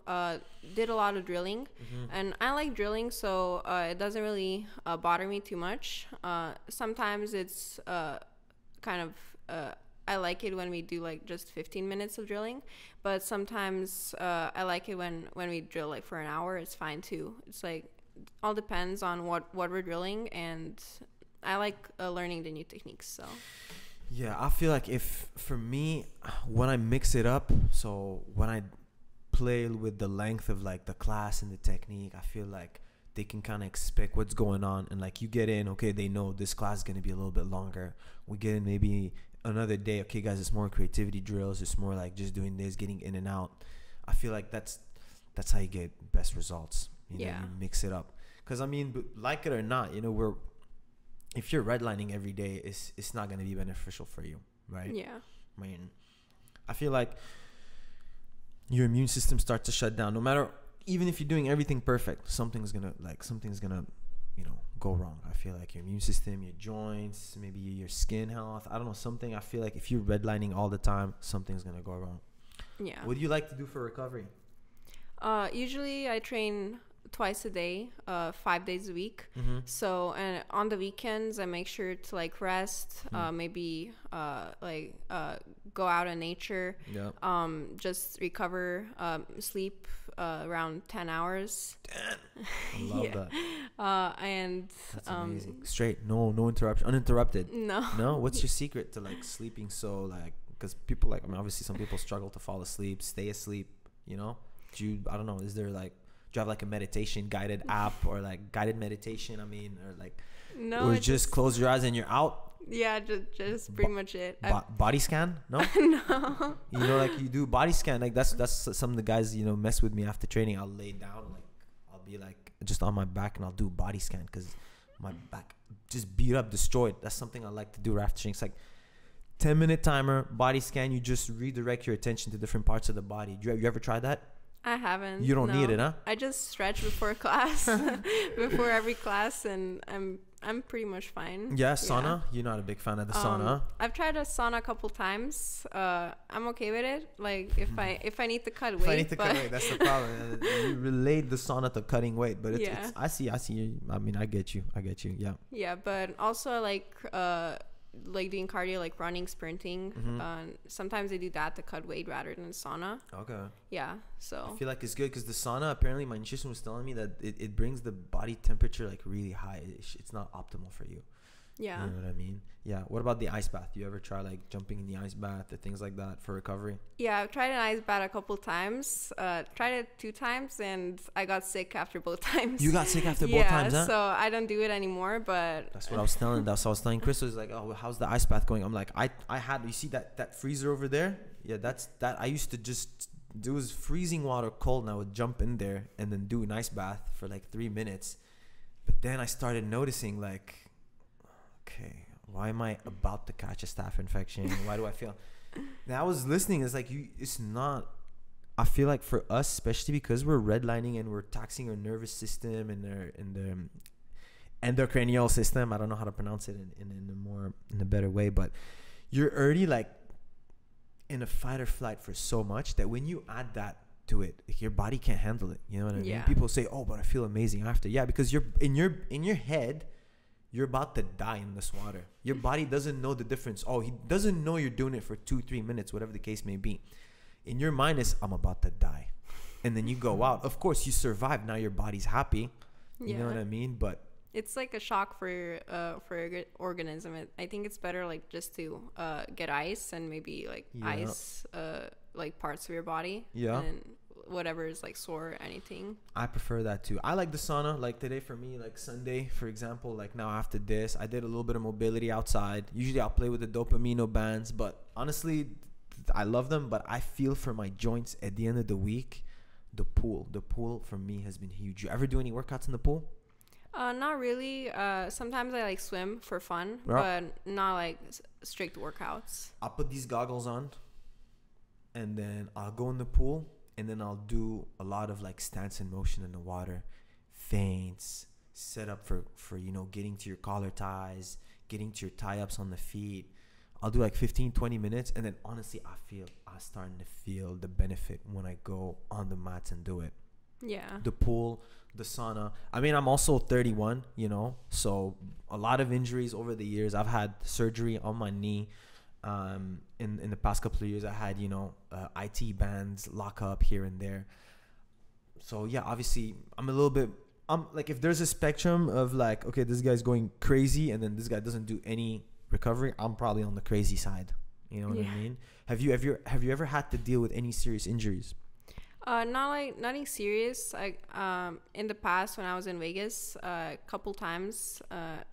did a lot of drilling, and I like drilling, so it doesn't really bother me too much. Sometimes it's kind of I like it when we do like just 15 minutes of drilling, but sometimes I like it when we drill like for an hour. It's fine too. It's like all depends on what we're drilling, and I like learning the new techniques. So
yeah, I feel like if for me, when I mix it up, so when I play with the length of like the class and the technique, I feel like they can kind of expect what's going on, and like you get in, okay, they know this class is going to be a little bit longer. We get in maybe another day, okay guys, it's more creativity drills, it's more like just doing this, getting in and out. I feel like that's how you get best results. You know, you mix it up. Because I mean, like it or not, you know, if you're redlining every day, it's not going to be beneficial for you, right?
Yeah.
I mean, I feel like your immune system starts to shut down. No matter, even if you're doing everything perfect, something's gonna you know, go wrong. I feel like your immune system, your joints, maybe your skin health, I don't know, something. I feel like if you're redlining all the time, something's gonna go wrong.
Yeah.
What do you like to do for recovery?
Usually I train twice a day, 5 days a week. So, and on the weekends I make sure to like rest, maybe go out in nature, just recover, sleep around 10 hours.
I love that.
And
that's amazing. Straight, no interruption, uninterrupted.
No.
What's your secret to like sleeping so like, because people like, I mean, obviously some people struggle to fall asleep, stay asleep, you know? I don't know, is there like, do you have like a meditation guided app or like guided meditation? I mean, or like,
no,
or just close your eyes and you're out?
Yeah, just pretty much it.
Body scan? No?
No.
You know, like you do body scan. Like that's some of the guys, you know, mess with me after training. I'll lay down, like I'll be like just on my back and I'll do body scan because my back just beat up, destroyed. That's something I like to do after training. It's like 10-minute timer, body scan. You just redirect your attention to different parts of the body. You ever tried that?
I haven't.
You don't need it, huh?
I just stretch before class, before every class, and I'm pretty much fine.
Yeah, sauna? Yeah. You're not a big fan of the sauna?
I've tried a sauna a couple times. I'm okay with it. Like if I need to cut weight.
If I need to cut weight, that's the problem. You relate the sauna to cutting weight, but it's I see you. I mean, I get you. Yeah.
Yeah, but also like doing cardio, like running, sprinting. Sometimes I do that to cut weight rather than sauna. Okay. Yeah, so
I feel like it's good because the sauna, apparently my nutrition was telling me that it brings the body temperature like really high. It's not optimal for you. Yeah. You know what I mean? Yeah. What about the ice bath? Do you ever try like jumping in the ice bath or things like that for recovery?
Yeah, I've tried an ice bath a couple times. Tried it 2 times and I got sick after both times.
You got sick after both times, huh?
So I don't do it anymore, but
that's what I was telling. That's what I was telling Chris. Was like, oh, how's the ice bath going? I'm like, I had, you see that freezer over there? Yeah, that I used to just, it was freezing water cold and I would jump in there and then do an ice bath for like 3 minutes. But then I started noticing like, okay, why am I about to catch a staph infection? Why do I feel? Now I was listening. It's like it's not. I feel like for us, especially because we're redlining and we're taxing our nervous system and their endocranial system. I don't know how to pronounce it in a better way, but you're already like in a fight or flight for so much that when you add that to it, like your body can't handle it. You know what I mean? People say, "Oh, but I feel amazing after." Yeah, because you're in your head. You're about to die in this water. Your body doesn't know the difference. Oh, he doesn't know you're doing it for 2-3 minutes, whatever the case may be. In your mind is, I'm about to die. And then you go out. Of course, you survive. Now your body's happy. You know what I mean? But
it's like a shock for your organism. I think it's better like just to get ice and maybe like ice like parts of your body. Yeah. And whatever is like sore or anything.
I prefer that too. I like the sauna. Like today for me, like Sunday, for example, like now after this, I did a little bit of mobility outside. Usually I'll play with the dopamine bands, but honestly, I love them. But I feel for my joints at the end of the week, the pool for me has been huge. You ever do any workouts in the pool?
Not really. Sometimes I like swim for fun, but not like strict workouts.
I'll put these goggles on and then I'll go in the pool. And then I'll do a lot of like stance and motion in the water, feints, set up for you know, getting to your collar ties, getting to your tie-ups on the feet. I'll do like 15-20 minutes. And then honestly, I'm starting to feel the benefit when I go on the mats and do it. Yeah. The pool, the sauna. I mean, I'm also 31, you know, so a lot of injuries over the years. I've had surgery on my knee. In the past couple of years, I had, you know, IT bands lock up here and there. So yeah, obviously I'm like, if there's a spectrum of like, okay, this guy's going crazy and then this guy doesn't do any recovery, I'm probably on the crazy side. You know what I mean? Have you ever had to deal with any serious injuries?
Nothing serious. In the past when I was in Vegas, a couple times,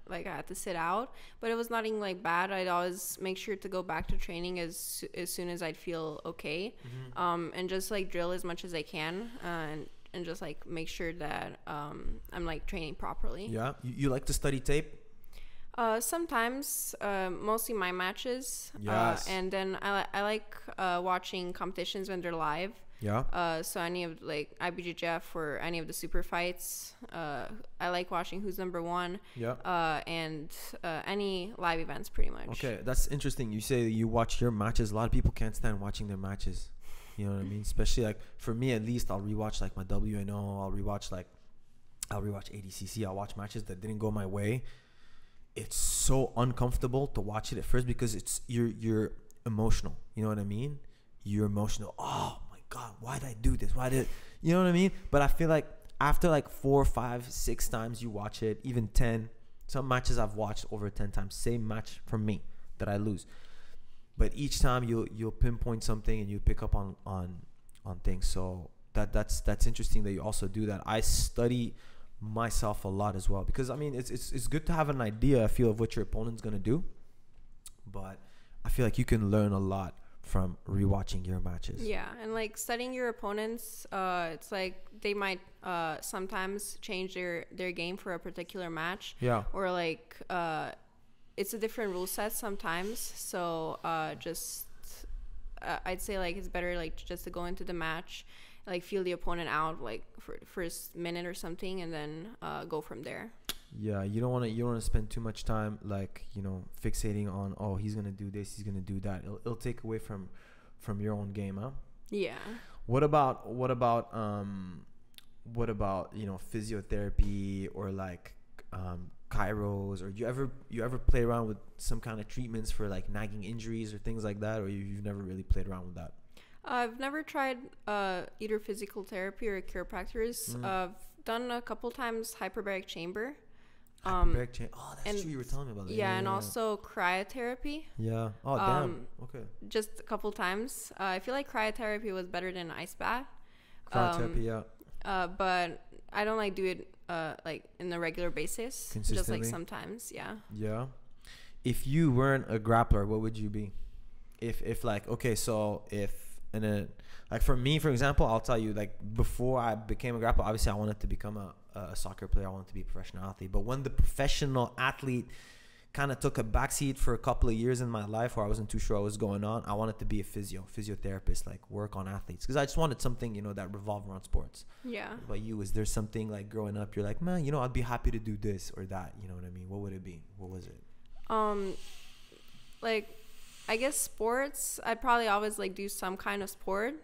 like I had to sit out, but it was nothing like bad. I'd always make sure to go back to training as soon as I'd feel okay, and just like drill as much as I can, and just like make sure that I'm like training properly.
Yeah, you like to study tape?
Sometimes, mostly my matches.
Yes.
And then I like watching competitions when they're live.
Yeah.
So any of like IBJJF or any of the super fights, I like watching who's number one.
Yeah.
And any live events pretty much.
Okay, that's interesting. You say you watch your matches. A lot of people can't stand watching their matches. You know what I mean? Especially like for me, at least, I'll rewatch like my WNO. I'll rewatch ADCC. I'll watch matches that didn't go my way. It's so uncomfortable to watch it at first because you're emotional. You know what I mean? You're emotional. Oh my God, why did I do this? You know what I mean? But I feel like after like 4, 5, 6 times you watch it, even 10, some matches I've watched over 10 times, same match from me that I lose. But each time you'll pinpoint something and you pick up on things. So that's interesting that you also do that. I study myself a lot as well because I mean it's good to have an idea, I feel, of what your opponent's gonna do, but I feel like you can learn a lot from rewatching your matches. Yeah,
and like studying your opponents, it's like they might sometimes change their game for a particular match.
Yeah.
Or like it's a different rule set sometimes. So I'd say like it's better like just to go into the match, like feel the opponent out like for the first minute or something, and then go from there.
Yeah, you don't want to spend too much time like, you know, fixating on, oh, he's gonna do this, he's gonna do that. It'll take away from your own game, huh?
Yeah.
What about you know, physiotherapy or like chiros, or you ever play around with some kind of treatments for like nagging injuries or things like that, or you've never really played around with that?
I've never tried either physical therapy or chiropractors. I've done a couple times hyperbaric chamber.
Oh, that's true. You were telling me about that.
Yeah, and also cryotherapy.
Yeah. Oh, damn. Okay.
Just a couple times. I feel like cryotherapy was better than ice bath.
Cryotherapy, yeah.
But I don't like do it like in a regular basis.
Consistently?
Just like sometimes, yeah.
Yeah. If you weren't a grappler, what would you be? If like, okay, so like for me, for example, I'll tell you, like before I became a grappler, obviously I wanted to become a soccer player. I wanted to be a professional athlete. But when the professional athlete kind of took a backseat for a couple of years in my life where I wasn't too sure what was going on, I wanted to be a physiotherapist, like work on athletes, because I just wanted something, you know, that revolved around sports.
Yeah.
But you, is there something like growing up you're like, man, you know, I'd be happy to do this or that, you know what I mean? What would it be? What was it?
Like I guess sports, I'd probably always like do some kind of sport.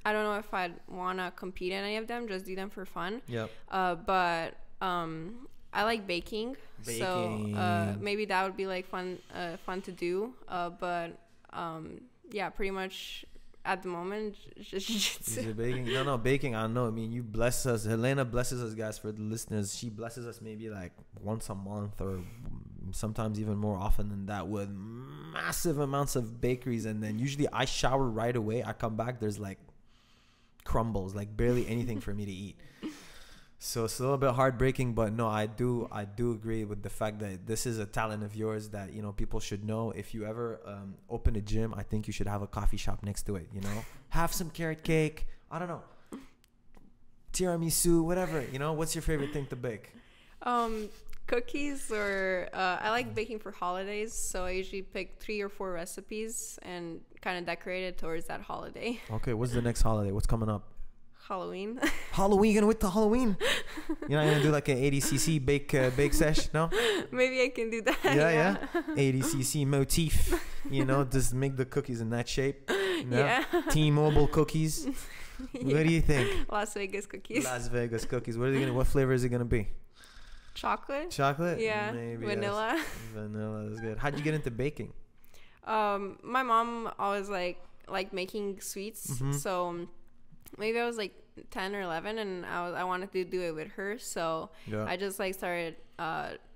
I don't know if I'd want to compete in any of them, just do them for fun. Yep. But I like baking. So maybe that would be like fun to do. But yeah, pretty much at the moment, just jiu-jitsu.
Is it baking? No, baking, I know. I mean, you bless us. Helena blesses us, guys, for the listeners. She blesses us maybe like once a month or sometimes even more often than that with massive amounts of bakeries. And then usually I shower right away. I come back, there's like crumbles, like barely anything for me to eat. So it's a little bit heartbreaking, but no, I do agree with the fact that this is a talent of yours that, you know, people should know. If you ever open a gym, I think you should have a coffee shop next to it, you know, have some carrot cake, I don't know, tiramisu, whatever, you know. What's your favorite thing to bake?
Cookies, or I like baking for holidays, so I usually pick 3 or 4 recipes and kind of decorate it towards that holiday. Okay,
what's the next holiday? What's coming up?
Halloween.
Halloween, you gonna wait till Halloween? You're not gonna do like an ADCC bake sesh, no?
Maybe I can do that.
Yeah. ADCC motif, you know, just make the cookies in that shape. You know? Yeah. T-Mobile cookies. Yeah. What do you think?
Las Vegas cookies.
Las Vegas cookies. What flavor is it gonna be?
Chocolate.
Yeah. Maybe.
Vanilla.
Yes. Vanilla is good. How'd you get into baking?
My mom always liked making sweets, so maybe I was like 10 or 11 and I wanted to do it with her, so I just like started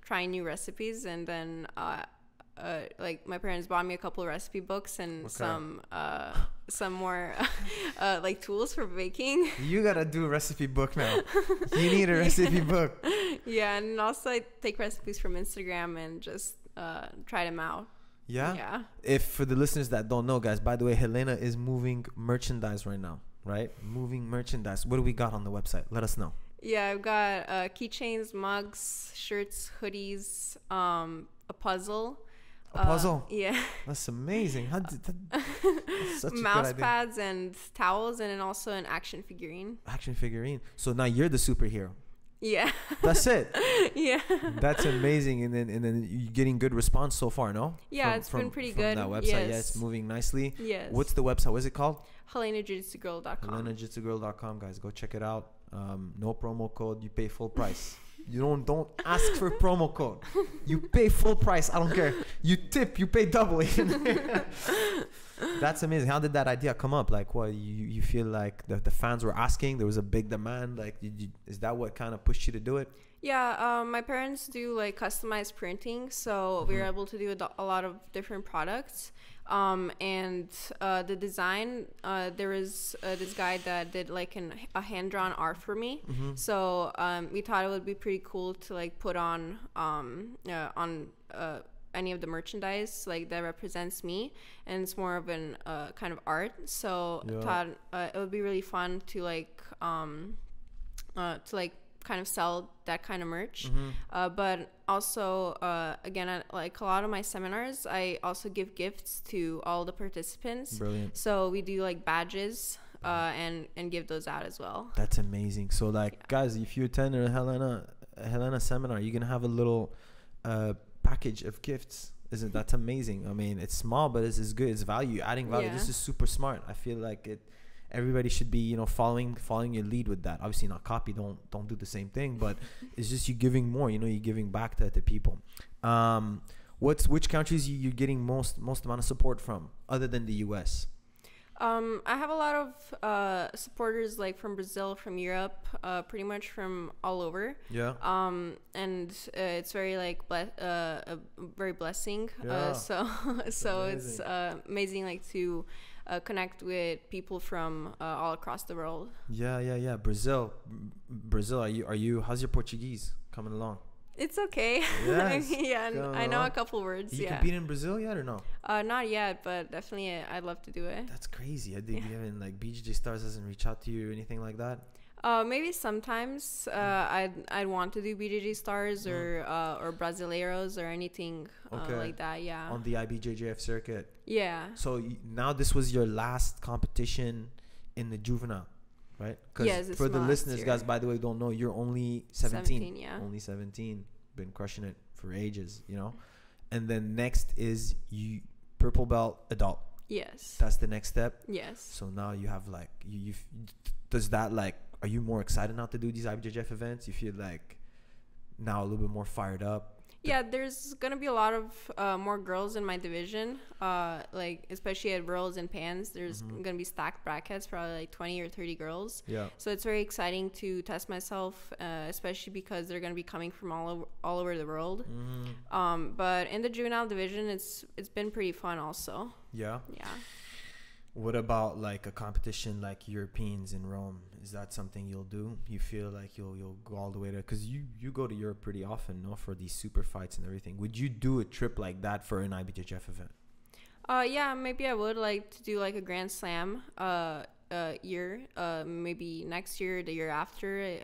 trying new recipes, and then like my parents bought me a couple of recipe books and some more like tools for baking.
You gotta do a recipe book now. You need a recipe book.
Yeah, and also I take recipes from Instagram and just try them out.
Yeah. If for the listeners that don't know, guys, by the way, Helena is moving merchandise right now, right? Moving merchandise. What do we got on the website? Let us know.
Yeah, I've got keychains, mugs, shirts, hoodies, a puzzle.
A puzzle?
Yeah.
That's amazing. How did that, that's such
mouse pads and towels, and then also an action figurine.
Action figurine. So now you're the superhero.
Yeah.
That's it.
Yeah.
That's amazing. And then you're getting good response so far, no?
Yeah, it's been pretty good.
That website,
yes.
Yeah, it's moving nicely.
Yes.
What's the website? What is it called?
HelenaJujitsugirl.com.
HelenaJujitsugirl.com, guys. Go check it out. No promo code. You pay full price. You don't ask for promo code. You pay full price. I don't care. You tip. You pay double. That's amazing. How did that idea come up? Like, what you feel like the fans were asking? There was a big demand. Like, is that what kind of pushed you to do it?
Yeah, my parents do like customized printing, so we were able to do a lot of different products. And the design, there was this guy that did like a hand-drawn art for me. So we thought it would be pretty cool to like put on any of the merchandise like that represents me, and it's more of an kind of art. So I thought it would be really fun to like kind of sell that kind of merch. But also again, at, like a lot of my seminars, I also give gifts to all the participants.
Brilliant.
So we do like badges and give those out as well.
That's amazing. So like guys, if you attend a Helena seminar, you're gonna have a little package of gifts. Isn't that's amazing? I mean, it's small, but it's good. It's value, adding value. This is super smart. I feel like everybody should be, following your lead with that. Obviously not copy, don't do the same thing, but it's just you giving more, you're giving back to people. Which countries you're getting most amount of support from other than the US?
I have a lot of supporters like from Brazil, from Europe, pretty much from all over. Yeah. And it's very like very blessing.
Yeah.
So it's amazing like to connect with people from all across the world.
Yeah. Brazil. Are you? How's your Portuguese coming along?
It's okay.
Yes.
Yeah, I know a couple words.
You compete in Brazil yet or no?
Not yet, but definitely I'd love to do it.
That's crazy. I think you haven't like BJJ Stars hasn't reached out to you or anything like that.
Maybe sometimes I'd want to do BJJ Stars or Brasileiros or anything like that. Yeah.
On the IBJJF circuit.
Yeah.
So now this was your last competition in the juvenile, right?
Yes.
For the listeners, guys, by the way, don't know, you're only 17.
Yeah.
Only 17. Been crushing it for ages, And then next is you purple belt adult.
Yes.
That's the next step.
Yes.
So now you have like does that like, are you more excited now to do these IBJJF events? You feel like now a little bit more fired up?
Yeah, there's gonna be a lot of more girls in my division, like especially at Worlds and Pans. There's gonna be stacked brackets, probably like 20 or 30 girls.
Yeah.
So it's very exciting to test myself, especially because they're gonna be coming from all over the world. But in the juvenile division, it's been pretty fun also. Yeah. Yeah.
What about like a competition like Europeans in Rome? Is that something you'll do? You feel like you'll go all the way there? Because you go to Europe pretty often, no, for these super fights and everything. Would you do a trip like that for an IBJJF event?
Yeah, maybe I would like to do like a Grand Slam year. Maybe next year, the year after.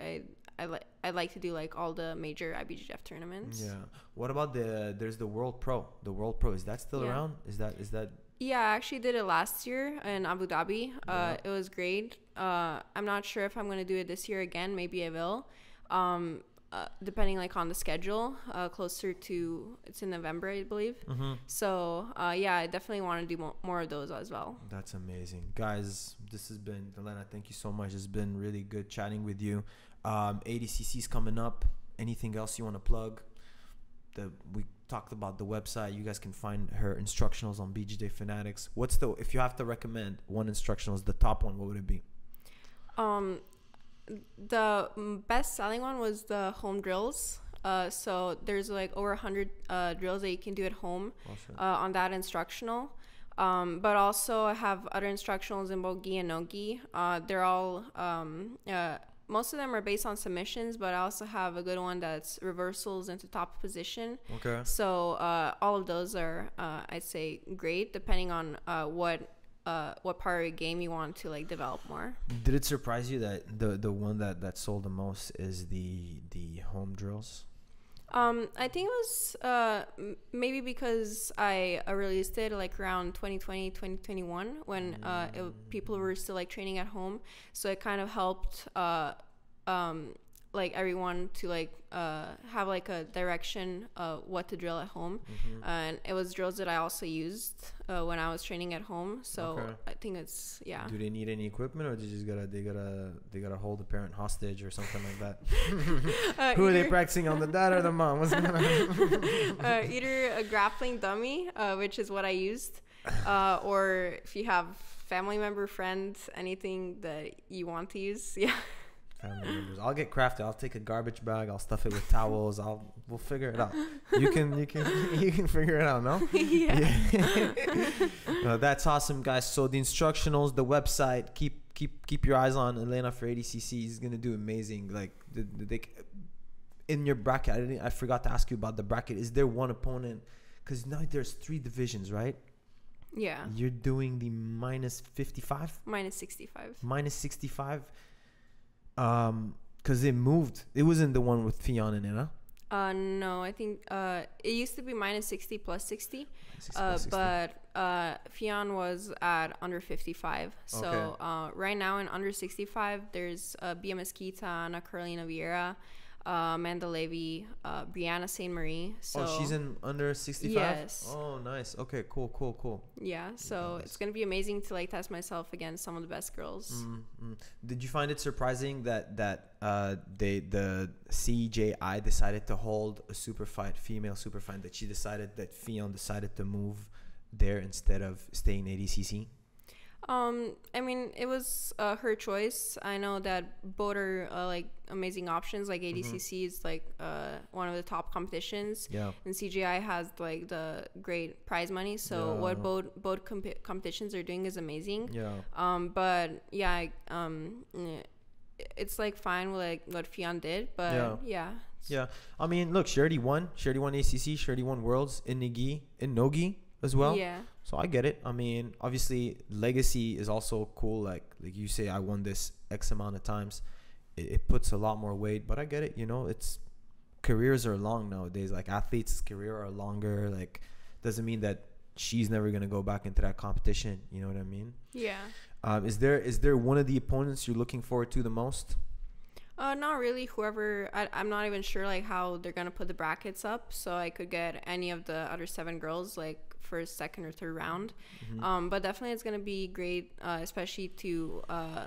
I'd like to do like all the major IBJJF tournaments.
Yeah. What about there's the World Pro? The World Pro, is that still around? Is that?
Yeah, I actually did it last year in Abu Dhabi. It was great. I'm not sure if I'm going to do it this year again. Maybe I will. Depending like on the schedule, closer to, it's in November, I believe. So yeah, I definitely want to do more of those as well. That's amazing. Guys, this has been, Helena, thank you so much. It's been really good chatting with you. ADCC's coming up. Anything else you want to plug? We talked about the website. You guys can find her instructionals on BJJ Fanatics. If you have to recommend one instructionals, the top one, what would it be? The best selling one was the home drills. So there's like over 100 drills that you can do at home
Awesome.
on that instructional. But also I have other instructionals in both gi and no gi. They're all most of them are based on submissions, but I also have a good one that's reversals into top position.
Okay.
So all of those are I'd say great, depending on what part of your game you want to like develop more.
Did it surprise you that the one that sold the most is the home drills?
I think it was maybe because I released it like around 2020, 2021 when people were still like training at home. So it kind of helped like everyone to like have like a direction of what to drill at home. And it was drills that I also used when I was training at home. So I think it's
Do they need any equipment, or they gotta hold the parent hostage or something like that? Who are they practicing on, the dad or the mom? What's going on?
Either a grappling dummy, which is what I used, or if you have family member, friends, anything that you want to use.
Family members. I'll get crafty. I'll take a garbage bag. I'll stuff it with towels. We'll figure it out. You can figure it out, no? Yeah. That's awesome, guys. So the instructionals, the website, keep your eyes on Helena for ADCC. He's gonna do amazing. Like in your bracket, I forgot to ask you about the bracket. Is there one opponent? Because now there's 3 divisions, right?
Yeah.
You're doing the minus 55?
Minus 65.
Minus 65. Because it moved. It wasn't the one with Fionn in it, huh?
No, I think it used to be minus 60 plus 60.
60 plus 60.
But Fionn was at under 55. So
Okay.
right now in under 65, there's Bia Mesquita, Ana Carolina Vieira, Amanda Levy, Brianna St. Marie. So
she's in under 65?
Yes.
Oh, nice. Okay, cool.
Yeah, so it's going to be amazing to like test myself against some of the best girls.
Did you find it surprising that the CJI decided to hold a female super fight, that she decided that Fionn decided to move there instead of staying ADCC?
I mean, it was her choice. I know that both are like amazing options. Like ADCC is like one of the top competitions, and CGI has like the great prize money. So what both competitions are doing is amazing. But yeah, it's like fine with like what Fionn did, but yeah. I mean, look, she already won ACC, she already won Worlds in Nigi, in Nogi as well. So I get it. I mean, obviously legacy is also cool. Like you say, I won this X amount of times. It puts a lot more weight, but I get it. You know, it's careers are long nowadays. Like athletes' career are longer. Like doesn't mean that she's never gonna go back into that competition. You know what I mean? Yeah.
Is there one of the opponents you're looking forward to the most?
Not really. Whoever, I'm not even sure like how they're gonna put the brackets up, so I could get any of the other 7 girls like first, second, or third round. But definitely it's gonna be great, especially to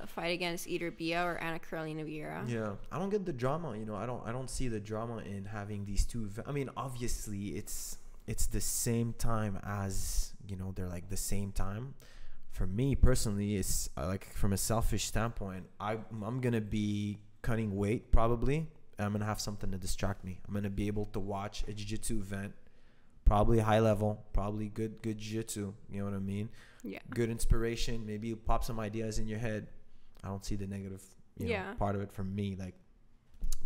fight against either Bia or Ana Carolina Vieira. Yeah,
I don't get the drama. You know, I don't see the drama in having these two. I mean, obviously it's the same time as, you know, they're like the same time. For me personally, it's like from a selfish standpoint, I'm gonna be cutting weight probably. I'm gonna have something to distract me. I'm gonna be able to watch a jiu-jitsu event, probably high level, probably good jiu-jitsu, you know what I mean?
Yeah.
Good inspiration, maybe you pop some ideas in your head. I don't see the negative part of it from me, like,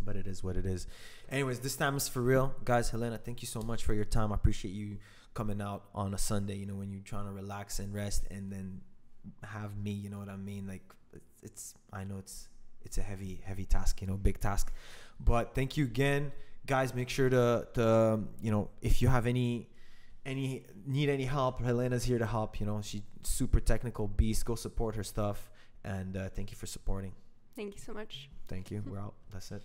but it is what it is. Anyways, this time is for real. Guys, Helena, thank you so much for your time. I appreciate you coming out on a Sunday, you know, when you're trying to relax and rest, and then have me, you know what I mean? Like, I know it's a heavy task, you know, big task, but thank you again, guys. Make sure to you know, if you have need any help, Helena's here to help. You know, she's super technical beast. Go support her stuff, and thank you for supporting.
Thank you so much.
Thank you. We're out. That's it.